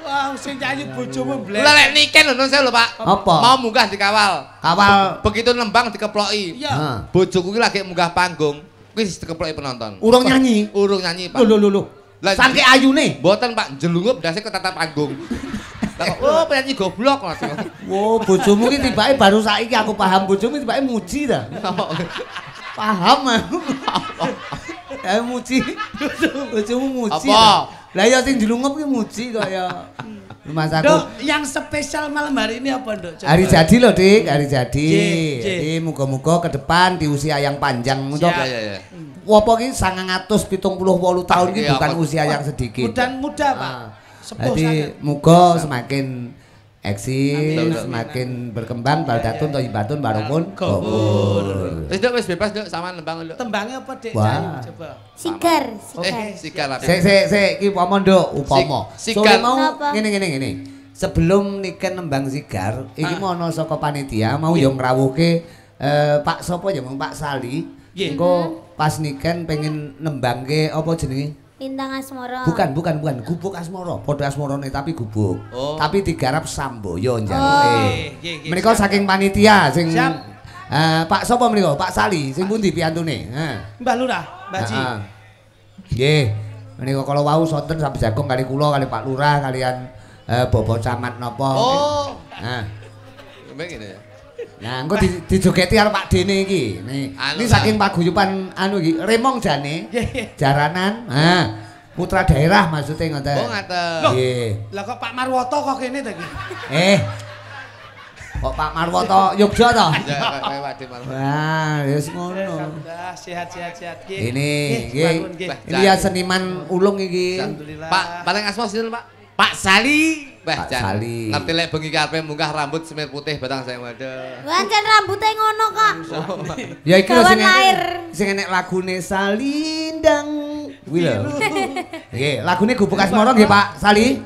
Wah, sing nyanyi bojomu blek. Lah lek Niken lho saya lho, Pak. Apa? Mau munggah dikawal. Kawal. Begitu nembang dikeploki. Iya. Bojoku iki lagi munggah panggung, wis dikeploki penonton. Urung nyanyi. Urung nyanyi, Pak. Lho. Saking ayune. Mboten, Pak, jelungup ndase ketata panggung. Oh, penyanyi goblok lah. Wow, bojomu ki tibake baru saiki aku paham bojomu tibake muji ta. Paham aku. Ya muji. Bojomu muji. Apa? Lah ya sing dilungup ki muji kaya. Mas aku. Dok, yang spesial malam hari ini apa, Dok? Hari jadi loh, Dik, hari jadi. Jadi muga-muga ke depan di usia yang panjang untuk ya. Apa ki 978 tahun ki bukan usia yang sedikit. Muda, Pak. Jadi muga semakin eksis, semakin berkembang baldatun thayyibatun barakun kabur. Wis Dok, wis bebas Dok, sama nembang Dok. Tembangnya apa, Dek? Coba. Sigar. Sigar lah. Sik iki upama Nduk, upama. Sigar mau ngene. Sebelum Niken nembang sigar, iki mau ana saka panitia mau yo ngrawuhke Pak sapa ya Pak Sali. Engko pas Niken pengen nembangke apa jenenge? Lintang Asmara. Bukan, gubuk Asmara, padha asmarane tapi gubuk. Tapi digarap Samboyo njaluke. Menika saking panitia sing Pak sapa menika? Pak Sali, sing pundi piantune? Mbah Lurah, Mbak Ji. Nggih. Menika kala wau sonten sampe jagung kali kula kali Pak Lurah kalian Bapak Camat napa. Oh. Ngene ya. Nah, engko dijogeti karo Pak Dene iki. Ini saking paguyuban anu iki, Remong jane. Jaranan. Putra daerah maksudnya ngoten. Oh, ngaten. Nggih. Lah kok Pak Marwoto kok kene ta iki? Kok Pak Marwoto Yogya to? Ya, Pak Marwoto. Wah, wis ngono. Alhamdulillah sehat. Ini ya seniman ulung iki. Alhamdulillah. Pak, paling asma sinten, Pak? Pak Sali. Pak Sali. Ngerti lek bengi karepe munggah rambut semir putih batang saya waduh. Wancen rambute ngono kok. Ya iki lho sing enek lagune Salindang. Kuwi lho. Nggih, lagune Gubuk Asmara nggih Pak Sali.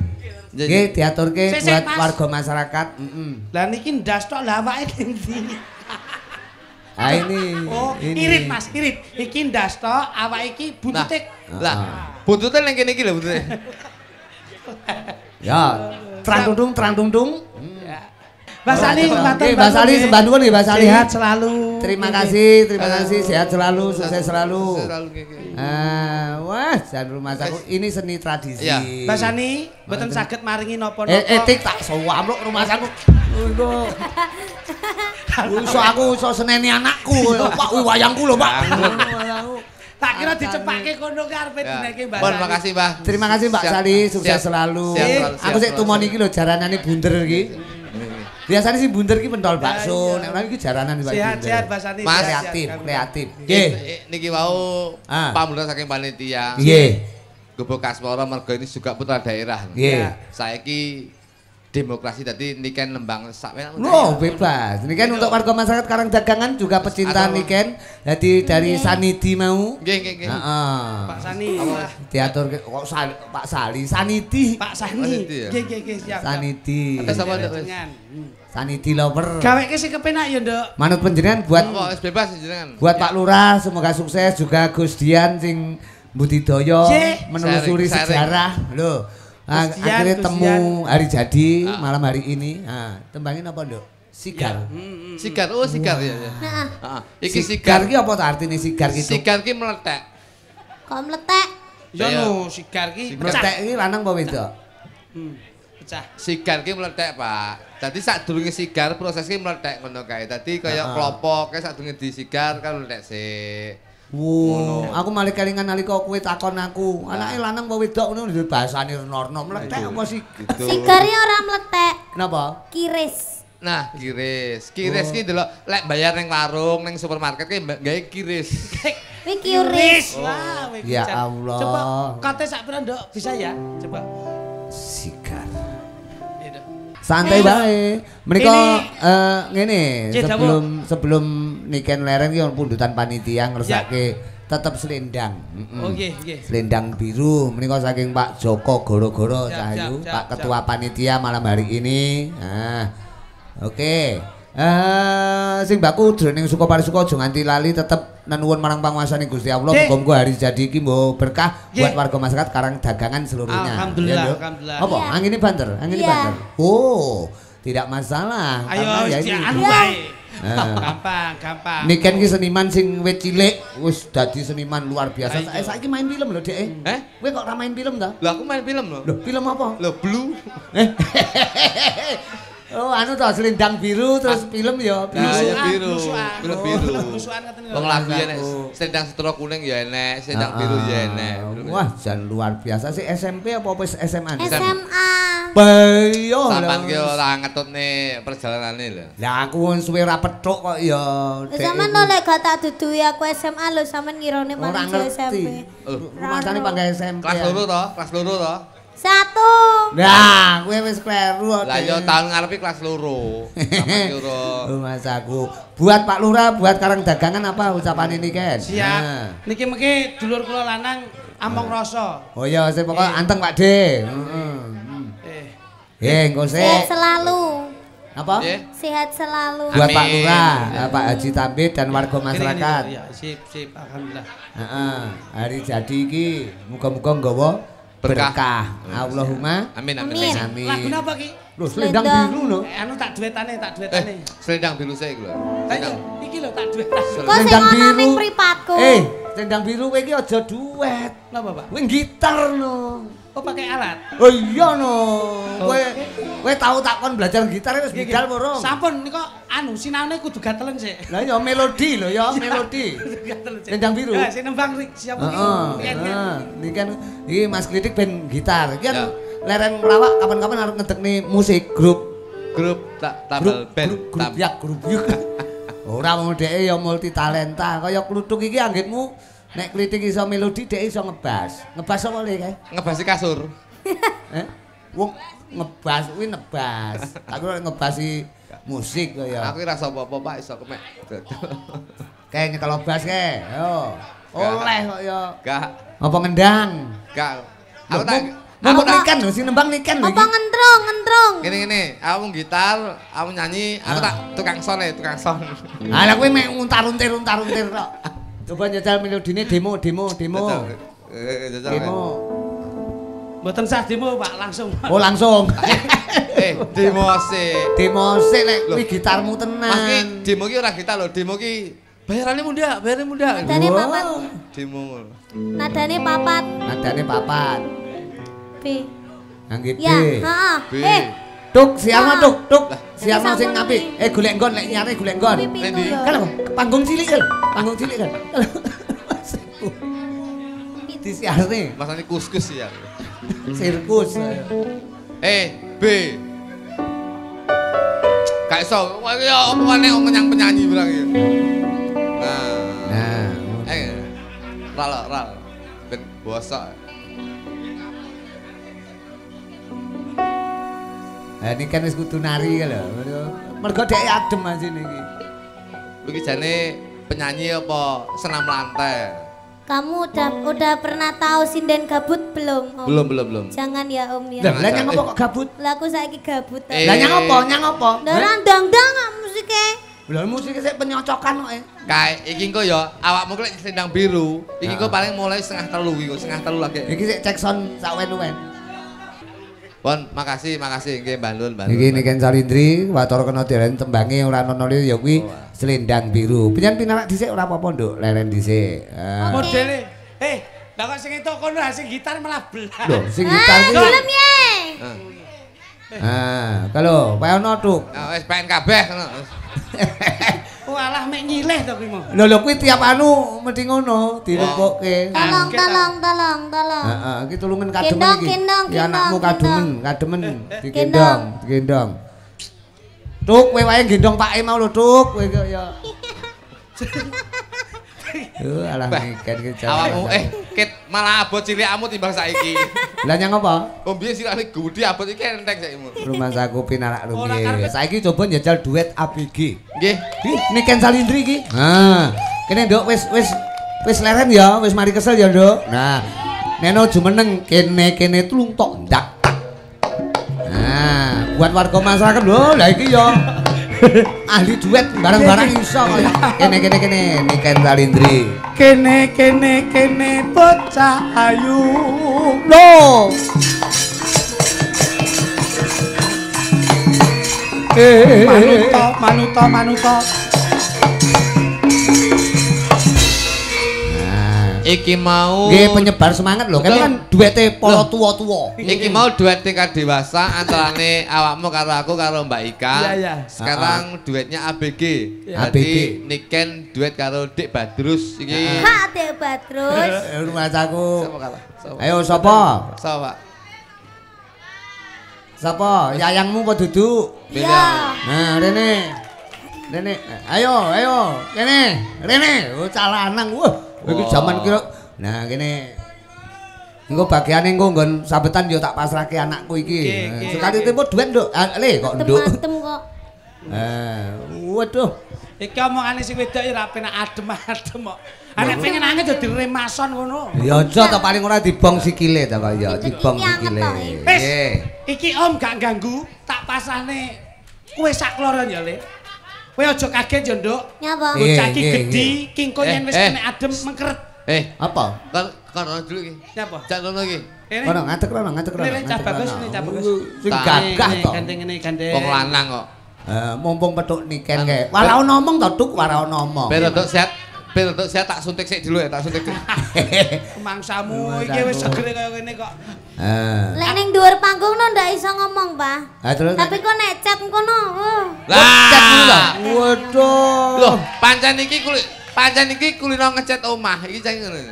Nggih diaturke buat warga masyarakat. Lah niki ndas tok lah awake ndi? Ini. Oh, irit Mas, irit. Iki ndas tok awake iki buntute. Lah, buntute ning kene iki lho buntute. Ya, terang dung. Mbak Sali, Mbak Sali sembah nuwun nggih Mbak Sali. Sehat selalu. Terima kasih, sehat selalu, sukses selalu. Selalu nggih. Wah, Wah, jan rumah saku ini seni tradisi. Mbak Sani, mboten saged maringi napa-napa. Etik tak sawamluk rumah saku. Iso seneni anakku, Pak wayangku lho, Pak. Tak kira dicepake kono karepe dineke Mbak. Terima kasih, Mbak. Terima kasih Mbak Sali, sukses selalu. Aku sik tumon iki lho jaranane bunder iki. Biasanya sih bunder ki pentol bakso, nek ora iki jaranan Mbak. Sehat-sehat Mbak Sani. Kreatif. Nggih. Niki wau pamulya saking panitia. Nggih. Gubuk Kasmara mergo ini juga putra daerah. Nggih. Saiki demokrasi tadi niken nembang sakwen. Loh, bebas. Niken untuk warga masyarakat Karangdagangan juga pecinta niken. Jadi dari Sanidi mau. Nggih. Heeh. Pak Sani. Diatur kok Pak Sali, Sanidi. Pak Sani. Nggih, siap. Sanidi. Atas apa Nduk? Sanidi lover. Gaweke sing kepenak ya, Nduk. Manut panjenengan buat bebas jenengan. Buat Pak Lurah semoga sukses juga Gus Dian sing budidaya menelusuri sejarah. Loh. Akhirnya temu hari jadi malam hari ini. Tembangin apa, Nduk? Sigar. Sigar. Oh, sigar ya. Iki sigar ki apa artine sigar ki? Sigar ki meletek. Kok meletek? Ya no, sigar ki meletek iki lanang apa wedok? Pecah. Sigar ki meletek, Pak. Dadi sadurunge sigar proses ki meletek ngono kae. Dadi kaya klopo kae sadurunge disigar kan meletek sik. Aku malah kelingan nalika kowe takon aku, anake lanang apa wedok ngono lho bahasane Renorno meletek apa sih? Sigare ora meletek. Kenapa? Kiris. Nah, kiris. Kiris ki delok lek bayar ning warung, ning supermarket ki gawe kiris. Kuwi kiris. Wah, ya Allah. Coba kate sak pira, Nduk? Bisa ya? Coba. Sigar. Santai bae. Menika ngene, sebelum niken leren ki pundutan panitia ngersake tetep selendang. Nggih. Selendang biru menika saking Pak Joko Goro-Goro Cahyu, Pak Ketua Panitia malam hari ini. Nah. Oke. Sing baku jroning suka parisuka aja nganti lali tetep nuwun marang panguwasane Gusti Allah muga-muga hari jadi iki mbok berkah buat warga masyarakat Karangdagangan seluruhnya. Alhamdulillah. Apa? Angine banter, banter. Oh, tidak masalah. Ayo ya ini. Gampang. Niken ki seniman sing wit cilik wis dadi seniman luar biasa. Saiki main film lho, Dek. Kowe kok ora main film ta? Lah aku main film lho. Loh, film apa? Loh, Blue. Oh, anu toh selendang biru terus film ya biru. Film biru. Wong lagu ya nek selendang setro kuning ya enek, selendang biru ya enek. Wah, jan luar biasa sih SMP apa wis SMA? SMA. Bayo. Sampeyan ki ora ngetutne perjalanane lho. Lah aku wis suwe ra pethuk kok ya. Sampeyan lek gak tak duduhi aku SMA lho sampeyan ngirone malah SMP. Rumasane pangga SMP. Kelas 2 to? 1. Nah, kowe wis kleru. Lah ya tahun ngarepe kelas 2. Mas aku. Buat Pak Lurah, buat Karangdagangan apa ucapan ini, Ken? Siap. Niki mengki dulur kula lanang among rasa. Oh iya, sing pokok anteng Pak De. Engko sik. Sehat selalu. Apa? Sehat selalu. Buat Pak Lurah, Pak Haji Tambit dan warga masyarakat. Ya, sip, alhamdulillah. Hari jadi iki muga-muga nggawa berkah. Allahumma amin. Lagu napa ki? Lho, selendang biru lho. Anu tak duetane. Selendang biru saya iku lho. Iki lho tak duetane. Selendang biru. Ning mripatku. Selendang biru kowe iki aja duet. Napa, Pak? Kowe gitar no. Oh, pakai alat. Oh iya no. Kowe tahu takon belajar gitar wis budal porong. Sampun nika anu sinaune kudu gatelen sik. Lah ya melodi lho ya, melodi. Selendang biru. Ya, sing nembang siapa iki? Niken iki Mas Klitik ben gitar. Iki kan leren lawak kapan-kapan arep ngedekne musik grup tabel band. Grup. Ora wong dheke ya multi talenta kaya Kluthuk iki anggitmu nek Klitik iso melodi dhek iso ngebas. Ngebas apa le kae? Ngebasi kasur. Wong ngebas kuwi nebas. Tak kira ngebasi musik kaya. Aku ora sapa-apa Pak iso kemek. Kae nyekel bas kae. Yo. Oleh kok ya. Gak. Apa ngendang? Gak. Aku niken lho, sing nembang niken lho iki. Apa ngentrong? Gini, aku gitar, aku nyanyi, aku tak tukang son. Lah kowe mek untar-untir kok. Coba njajal melodine demo. Demo. Mboten sah demo, Pak, langsung. Oh, langsung. Demo sik. Demo sik nek kuwi gitarmu tenan. Mas ki demo ki ora gitar lho, demo ki bayarane muda. Dane papat. Dimul. Nadane papat. Nadane papat. B. Nggih B. Ya, heeh. B. Tuk, siapa tuk? Tuk. Siapa sing ngapi? Golek nggon lek nyare golek nggon. Kan panggung cilik kan? Panggung cilik kan? Disiarne. Masane kuskus ya. Sirkus. B. Gak iso. Kowe iki opo meneh penyanyi barang iki. Nah. Ral. Ben bosok. Ini kan wis kudu nari lho. Mergo dhek adem asine iki. Iki jane penyanyi apa senam lantai? Kamu udah pernah tahu sinden gabut belum? Om? Belum. Jangan ya Om ya. Lah nyang apa kok gabut? Lah aku saiki gabut. Lah nyang apa? Lah ndang-ndang musike. Lah musik sik penyocokan kok. Kae iki engko ya awakmu lek sendang biru, iki engko paling mulai 2:30 iki, 2:30 lagi. Iki sik cek sound sak wen-wen. Pon, makasih nggih Mbah Lun. Iki Niken Salindri, watara kena diren tembange ora ana liya ya kuwi Selendang Biru. Penyen pinarak dhisik ora apa-apa, Nduk, leren dhisik. Modele. Lah kok sing entuk kono sing gitar malah belah. Lho, sing gitar iki. Gelem ye. Kalau Pak Ono Tuk. Wis pengen kabeh ngono. Walah mek nyileh to kuwi mau. Lho kuwi tiap anu mesti ngono, dilumpukke. Tolong. Heeh, iki tulungan kademen iki. Ya anakmu kademen, digendong. Tuk, kowe wae gendong Pake mau lho, Tuk. Kowe ya. Alah Niken iki jan. Awakmu Kit malah abot cilikmu timbang saiki. Lah nyang apa? Biyen silane gudi abot iki entek saikmu. Rumah saku pinarak rumiyin. Saiki coba njajal duet ABG. Nggih. Niken Salindri iki. Kene Nduk wis leren ya, wis mari kesel ya, Nduk. Nah, neno jumeneng kene tulung tok ndak. Buat warga masyarakat lho, lah iki ya. Ahli duet bareng-bareng iso kaya. Kene Niken Salindri. Kene bocah ayu. Lho. Manuta. Iki mau nggih penyebar semangat lho, kan duete para tuwa-tuwa. Iki mau duet tingkat dewasa antarane awakmu karo aku karo Mbak Ika. Iya. Sekarang duetnya ABG. ABG. Niken duet karo Dik Badrus iki. Kak Dik Badrus. Rumah saku. Sapa kalah? Ayo sapa? Sapa? Sapa? Yayangmu apa duduk? Iya. Nah, Rene. Ayo. Rene. Oh, calanang. Wah. Iki jaman kira. Nah, kene. Engko bagiane engko nggon sabetan yo tak pasrahke anakku iki. Sekali tempo duet, Nduk. Le kok Nduk. Adem kok. Waduh. Iki omongane sing wedok ora penak adem-adem kok. Nek pengen nangis yo diremason ngono. Ya aja to paling ora dibong sikile to kok ya, dibong sikile. Wis. Iki Om gak ganggu, tak pasane kowe sak kloron ya, Le. Kowe aja kaget yo, Nduk. Nyapa? Bocah iki gedhi, kingko yen wis kena adem mengkeret. Apa? Kan dulu iki. Nyapa? Jak ngono iki. Kono ngadeg rono. Ini cah bagus. Sing gagah to. Gandeng. Wong lanang kok. Mumpung petuk Niken kae. Ora ono omong to, Tuk, ora ono omong. Ben untuk sehat tak suntik sik dulu ya, tak suntik. Mangsamu iki wis segere kaya ngene kok. Lek ning dhuwur panggung no ndak iso ngomong, Pak. Tapi kok nek chat kono. Lah. Waduh. Loh, pancen iki kulino ngecat omah. Iki cah ngono.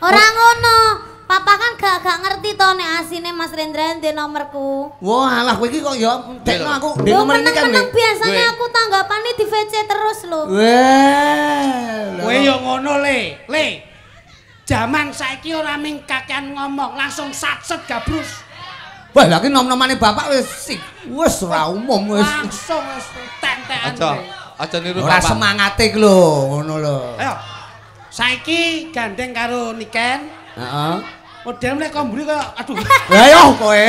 Ora ngono. Papa kan gak ngerti to nek asine Mas Rendra ndek nomorku. Wah, alah kowe iki kok ya dekno aku ndek Lho, nomor ini kan. meneng biasanya aku tanggapane di VC terus lho. Wah. Kowe yo ngono, Le. Jaman saiki ora ming kakean ngomong, langsung satset gabrus. Wah, lha ki nom-nomane bapak wis ora umum wis. Langsung wis tentekan. Aja niru ora bapak. semangate ki lho, ngono lho. Ayo. Saiki gandeng karo Niken. Heeh. Model nek komburi kaya aduh. Ayo kowe.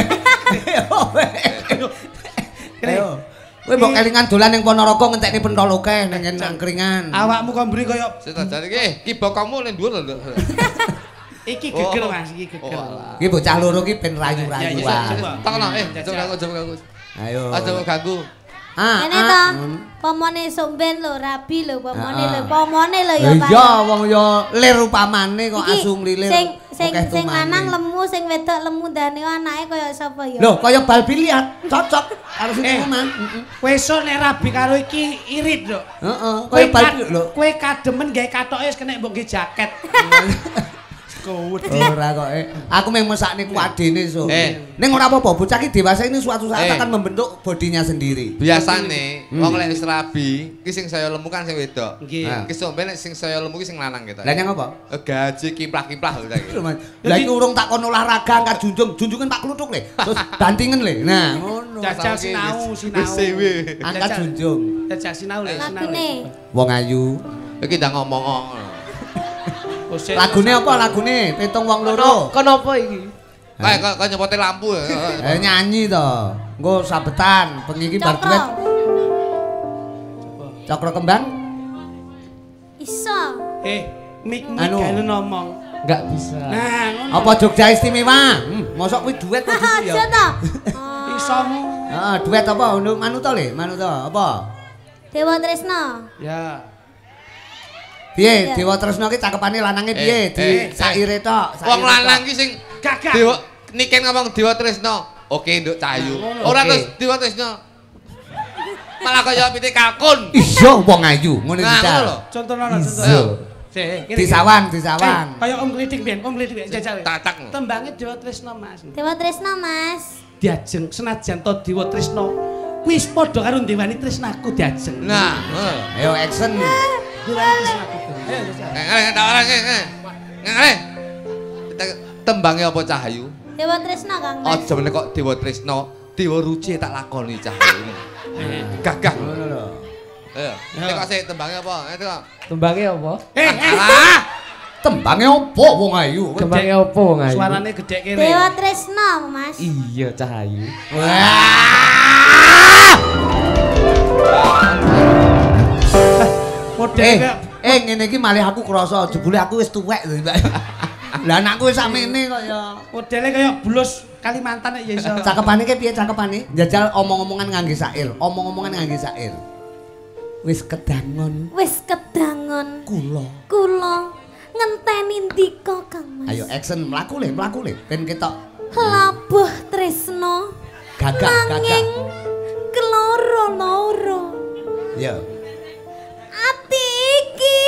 Ayo. Kowe mbok kelingan dolan ning Ponorogo ngentekne pentol akeh ning angkringan. Awakmu komburi kaya Jare iki bokongmu ning dhuwur lho. iki geger Mas, iki geger. Iki bocah loro iki ben rayu-rayuan. Takno, coba ganggu. Ayo. Aja ganggu. Ngene to. Pomone somben lho, rabi lho, pomone lho ya Pak. Iya, wong ya lir upamane kok asung lilir. Sing lanang lemu, sing wedok lemu dane anake kaya sapa ya? Lho, kaya bal biliar, cocok karo sing omah. Kowe iso nek rabi karo iki irit lho. Heeh, kaya bal lho. Kowe kademen gawe katoke wis kena mbok nggih jaket. Ora kok. Aku mung mesakne kuadene so. Ning ora apa-apa, bocah iki dewasa ini suatu saat akan membentuk bodinya sendiri. Biasane wong lek wis rabi, ki sing saya lemu kan sing wedok. Ki somben sing saya lemu ki sing lanang gitu. Lah nyang apa? Gaji kimplah-kimplah lho saiki. Lah iki urung tak kon olahraga angkat junjung, junjungan tak kluthuk le. Terus bandingen le. Nah, ngono. Jajal sinau. Angkat junjung. Jajal sinau le, sinau. Wong ayu. Iki ndang ngomong. Lagune apa lagune? Pitung wong loro. Kenapa iki? Kayak nyepote lampu. Nyanyi to. Engko sabetan, bengi iki bar duet. Cokro kembang? Iso. Mik gale ngomong. Enggak bisa. Nah, ngono. Apa Jogja istimewa? Mosok kuwi duet kok gitu ya. Aja to. Isomu. Heeh, duet apa? Manut to le? Manut to apa? Dewa Tresna. Ya. Piye? Dewa Tresna ki cakepane lanange piye? Di saire tok. Wong lanang ki sing gagah. Dewa niken ngomong Dewa Tresna. Oke, Nduk Cahayu. Ora terus Dewa Tresna. Malah kaya pite kalkun. Iya, wong ayu, ngono iki. Contohna. Disawan. Kaya Om Klitik ben, Om Klitik jajal. Tatak. Tembange Dewa Tresna, Mas. Dewa Tresna, Mas. Diajeng senajan to Dewa Tresna. Kuwi padha karo Dewani Tresnaku diajeng. Nah, ayo action. Dewani Tresnaku. Tembange apa Cahayu? Dewa Tresna, Kang Mas. Aja meneh kok Dewa Tresna, Dewa Ruci tak lakoni Cahayu. Gagah ngono lho. Ayo, nek sik tembange apa? Ayo. Tembange apa? Tembange opo wong ayu? Tembange apa wong ayu? Suarane gedhe kene. Dewa Tresna, Mas. Iya, Cahayu. Ngene iki malih aku krasa jebule aku wis tuwek lho, Mbak. Lah anakku wis sakmene kok ya. Modele kaya bulus Kalimantan ya iso. Cakepane ki piye cakepane? Njajal omong-omongan ngangge syair. Omong-omongan ngangge syair. Wis kedangon. Kula Ngenteni ndika, Kang Mas. Ayo action mlaku le ben ketok. Labuh tresno. Gagah. Keloro-loro. Ya. Ati iki.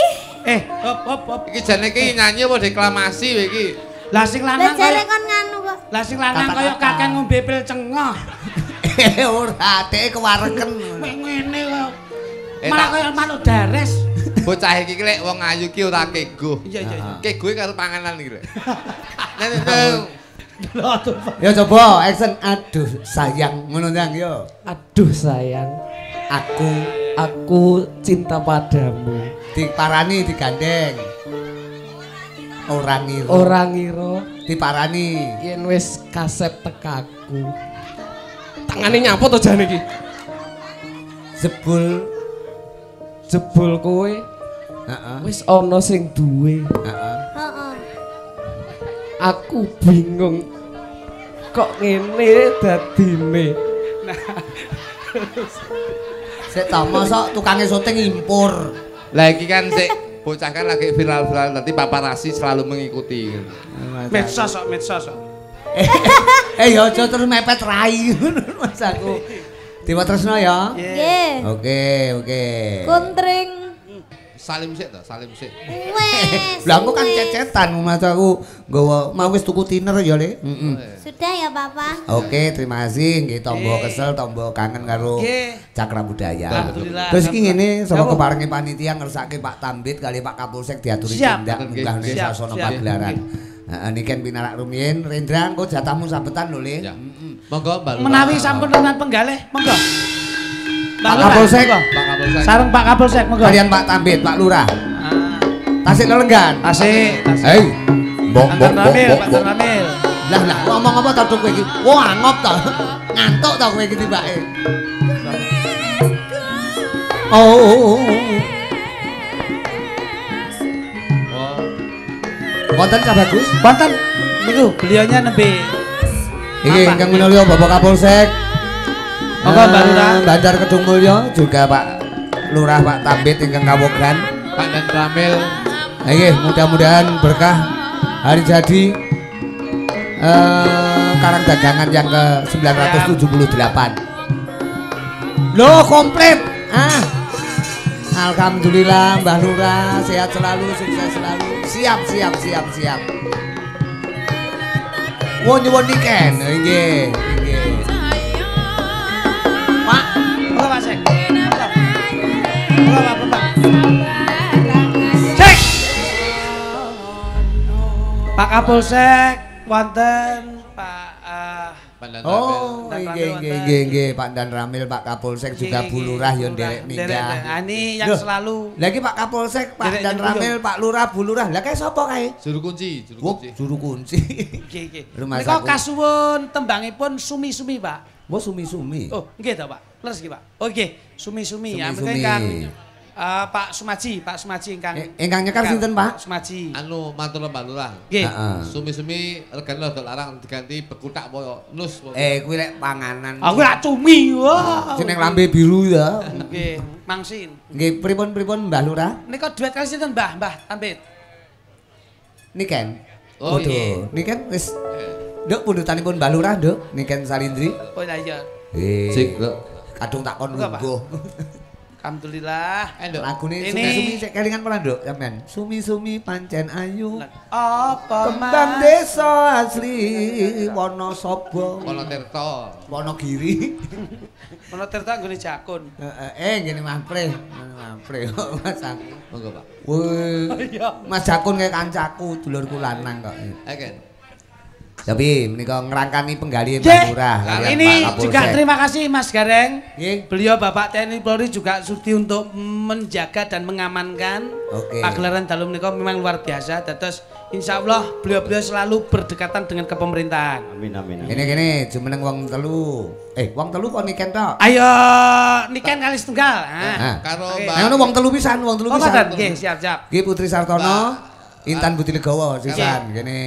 Hop. Iki jane iki nyanyi apa deklamasi iki? Lah sing lanang kaya kon nganu kok. Lah sing lanang kaya kakek ngombe pil cengah. Ora, dhek kewareken. Ngene kok. Malah kaya manuk dares. Bocah iki lek wong ayu ki ora keguh. Iya. Keguhe karo panganan iki lho. Ya coba action. Aduh sayang ngono nyang yo. Aduh sayang. Aku cinta padamu. Diparani digandeng. Ora ngira. Diparani. Yen wis kasep tekaku. Tangane nyapo to jane iki? Jebul kowe. Heeh. Wis ana sing duwe. Heeh. Aku bingung. Kok ngene dadine. Sik ta mosok tukange syuting impor. Lah iki kan sik bocah kan lagi viral-viral nanti paparazzi selalu mengikuti. Medsos kok. Ya aja terus mepet rai ngono Mas aku. Dewa Tresna ya. Nggih. Oke. Kuntring. Salim sik to, salim sik. Wes. Lah aku kan cecetan Mas aku nggawa mau wis tuku tiner ya Le. Sudah ya Papa. Oke, terima kasih nggih tombo kesel, tombo kangen karo Cakra Budaya. Alhamdulillah. Terus iki ngene saka keparengi panitia ngersake Pak Tambit kali Pak Kapolsek diaturi tindak munggah ning sasana pagelaran. Heeh niki kan pinarak rumiyin Rendra engko jatahmu sabetan lho Le. Monggo Mbak Lurah. Menawi sampun tenan penggalih, monggo. Pak Kapolsek. Sareng Pak Kapolsek monggo. Kalian Pak Tambit, Pak Lurah. Tasik lelenggan. Tasik. Hei. Bok. Ramil. Lah ngomong apa to kowe iki? Wah ngop to. Ngantuk to kowe iki tibake. Oh. Wonten Cah Bagus? Wonten niku beliaunya nembe. Iki ingkang minulya Bapak Kapolsek. Monggo Mbak Lurah. Bandar Kedung Mulya juga Pak Lurah Pak Tambit ingkang kawogan. Pak Dan Ramil. Nggih, mudah-mudahan berkah hari jadi Karang Dagangan yang ke-978. Loh, komplit. Alhamdulillah Mbah Lurah sehat selalu, sukses selalu. Siap. Nyuwun niken. Nggih. Pak, monggo Pak Sek. Monggo Pak. Sek. Pak Kapolsek wonten Pak Oh, nggih Pak Dan Ramil, Pak Kapolsek juga Bu Lurah yo nderek minggah. Ini yang selalu. Lagi Pak Kapolsek, Pak Dan Ramil, Pak Lurah, Bu Lurah. Lah kae sapa kae? Juru kunci. Juru kunci. Nggih. Rumah Nika saku. kasuwun tembangipun sumi-sumi, Pak. Sumi-sumi. Oh, nggih to, Pak. Leres nggih, Pak. Oh, nggih, sumi-sumi. Ya, Sumi-sumi. ingkang Pak Sumaji ingkang Ingkang nyekar sinten, Pak? Sumaji. Anu matur Mbak Lurah. Nggih. Sumi-sumi regane rada larang diganti bekutak apa nus. Kuwi lek panganan. Aku lak cumi. Wah. Jeneng lambe biru ya. Nggih, mangsin. Nggih, pripun Mbah Lurah? Nika duet kali sinten, Mbah Tambit? Niken. Oh, iya. Niken wis Nduk pundutanipun Mbah Lurah, Nduk. Niken Salindri. Oh, iya. Sik, kadung takon Enggak, Pak. lungguh. Alhamdulillah. Lagune Ini- sumi-sumi sik kelingan pernah, Nduk, sampean. Sumi-sumi pancen ayu. Apa Kembang desa asli Wonosobo. Wonotirta. Wonogiri. Menawa tertak nggone jakun. Ngene Mampre. Mampre Mas aku. Monggo, Pak. Woi. Mas Jakun kayak kancaku, dulurku lanang kok. Oke. Tapi menika ngerangkani penggalian Nggih. Pak Lurah. kalian Ini Pak Kapolsek. juga terima kasih Mas Gareng. Nggih. Beliau Bapak TNI Polri juga sudi untuk menjaga dan mengamankan Oke. pagelaran dalu menika memang luar biasa. Terus insya Allah beliau-beliau selalu berdekatan dengan kepemerintahan. Amin. Gini, jumeneng wong telu. Wong telu kok niken tok? Ayo niken kali setunggal. Karo Oke. Mbak. Nah, wong telu pisan. Oh, Pak nggih, siap-siap. Nggih Putri Sartono, Intan Budi Legowo sisan kene.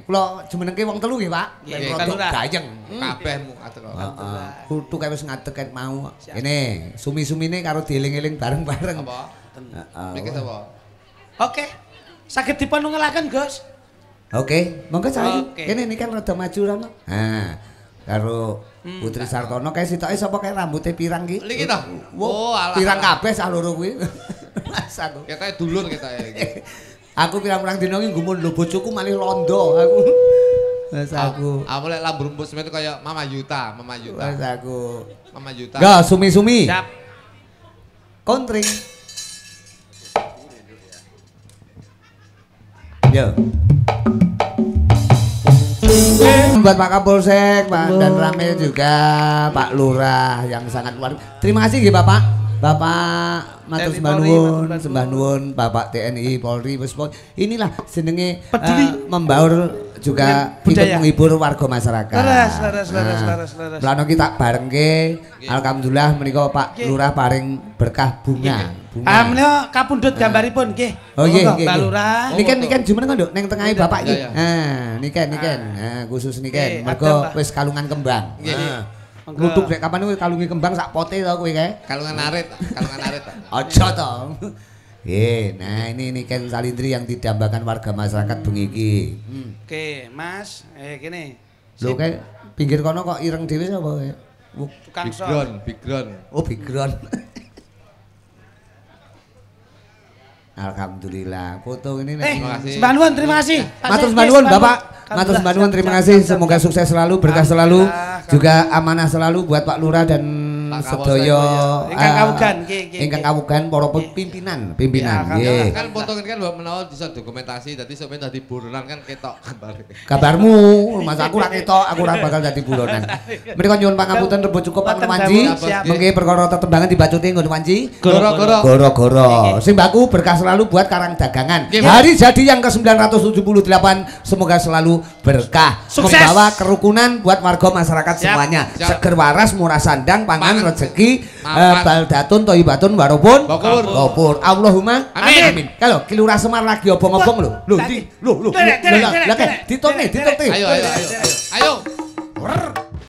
Kula jumenengke wong telu nggih, Pak. Nggih, Rodok Lurah. gayeng. Kabeh atur. Heeh. Kutu kae wis ngadeg ket mau. Kene, sumi-sumine karo dieling-eling bareng-bareng. Apa? Heeh. Iki sapa? Oke. Saged dipun ngelaken, Gus. Oke, monggo sayu. Oke. Kene ini kan rada maju rono. Karo Putri Sartono kae sitoke sapa kae rambutnya pirang ki? Iki to. Oh, alah. pirang kabeh sak loro kuwi. Mas aku. Ketoke dulur ketoke iki. Aku pirang-pirang dino iki nggumun lho bojoku malih londo aku. Mas aku. Aku lek lambu rumput semet kaya Mama Yuta. Mas aku. Mama Yuta. Ga sumi-sumi. Siap. Kontring. Yo. Buat Pak Kapolsek, Pak Dan Ramil juga, Pak Lurah yang sangat luar. Terima kasih nggih Bapak. Bapak matur TNI sembah Polri, nuwun, matur sembah nuwun Bapak TNI Polri wis inilah jenenge Peduli. membaur juga Dengan budaya. ikut menghibur warga masyarakat. Leres. Plano kita barengke. Alhamdulillah menika Pak Lurah paring berkah bunga. Menika kapundhut gambaripun nggih. Oh iya, Monggo, Mbak Lurah. Niken jumeneng kok, Nduk, ning tengahe Bapak iki. Iya, Niken. Khusus niken. Nggih, Mergo ada, Mbak. wis kalungan kembang. Nggih. Nutuk rek kapan kuwi kalungi kembang sak pote to kowe kae. Kalungan arit. Aja to. Nah ini Niken Salindri yang didambakan warga masyarakat bengi iki. Oke, Mas. Kene. Lho kae pinggir kono kok ireng dhewe sapa kowe? Tukang sol. Background. Oh, background. Alhamdulillah. Foto ini Terima kasih. Sembah nuwun, terima kasih. Matur sembah nuwun Bapak. Matur sembah nuwun, terima kasih. Semoga sukses selalu, berkah selalu, juga amanah selalu buat Pak Lurah dan Pak sedaya Ingkang kawugan, ingkang kawugan para pimpinan nggih. Kan foto ini kan menawa bisa dokumentasi dadi sampeyan dadi buronan kan ketok gambar. Kabarmu, Mas aku ra ketok, aku ora bakal dadi buronan. Menika nyuwun pangapunten rebo cukup Pak Wanji. Mengke perkara tetembangan dibacuti nggon Wanji. Goro-goro. Simbahku berkah selalu buat Karang Dagangan. Hari jadi yang ke-978 semoga selalu berkah. Sukses. Membawa kerukunan buat warga masyarakat semuanya. Seger waras, murah sandang, pangan rezeki, baldatun thayyibatun warupun gopur. Allahumma amin. Kalau Ki Lurah Semar lagi obong-obong lho. Lho, lah ditone. Ayo.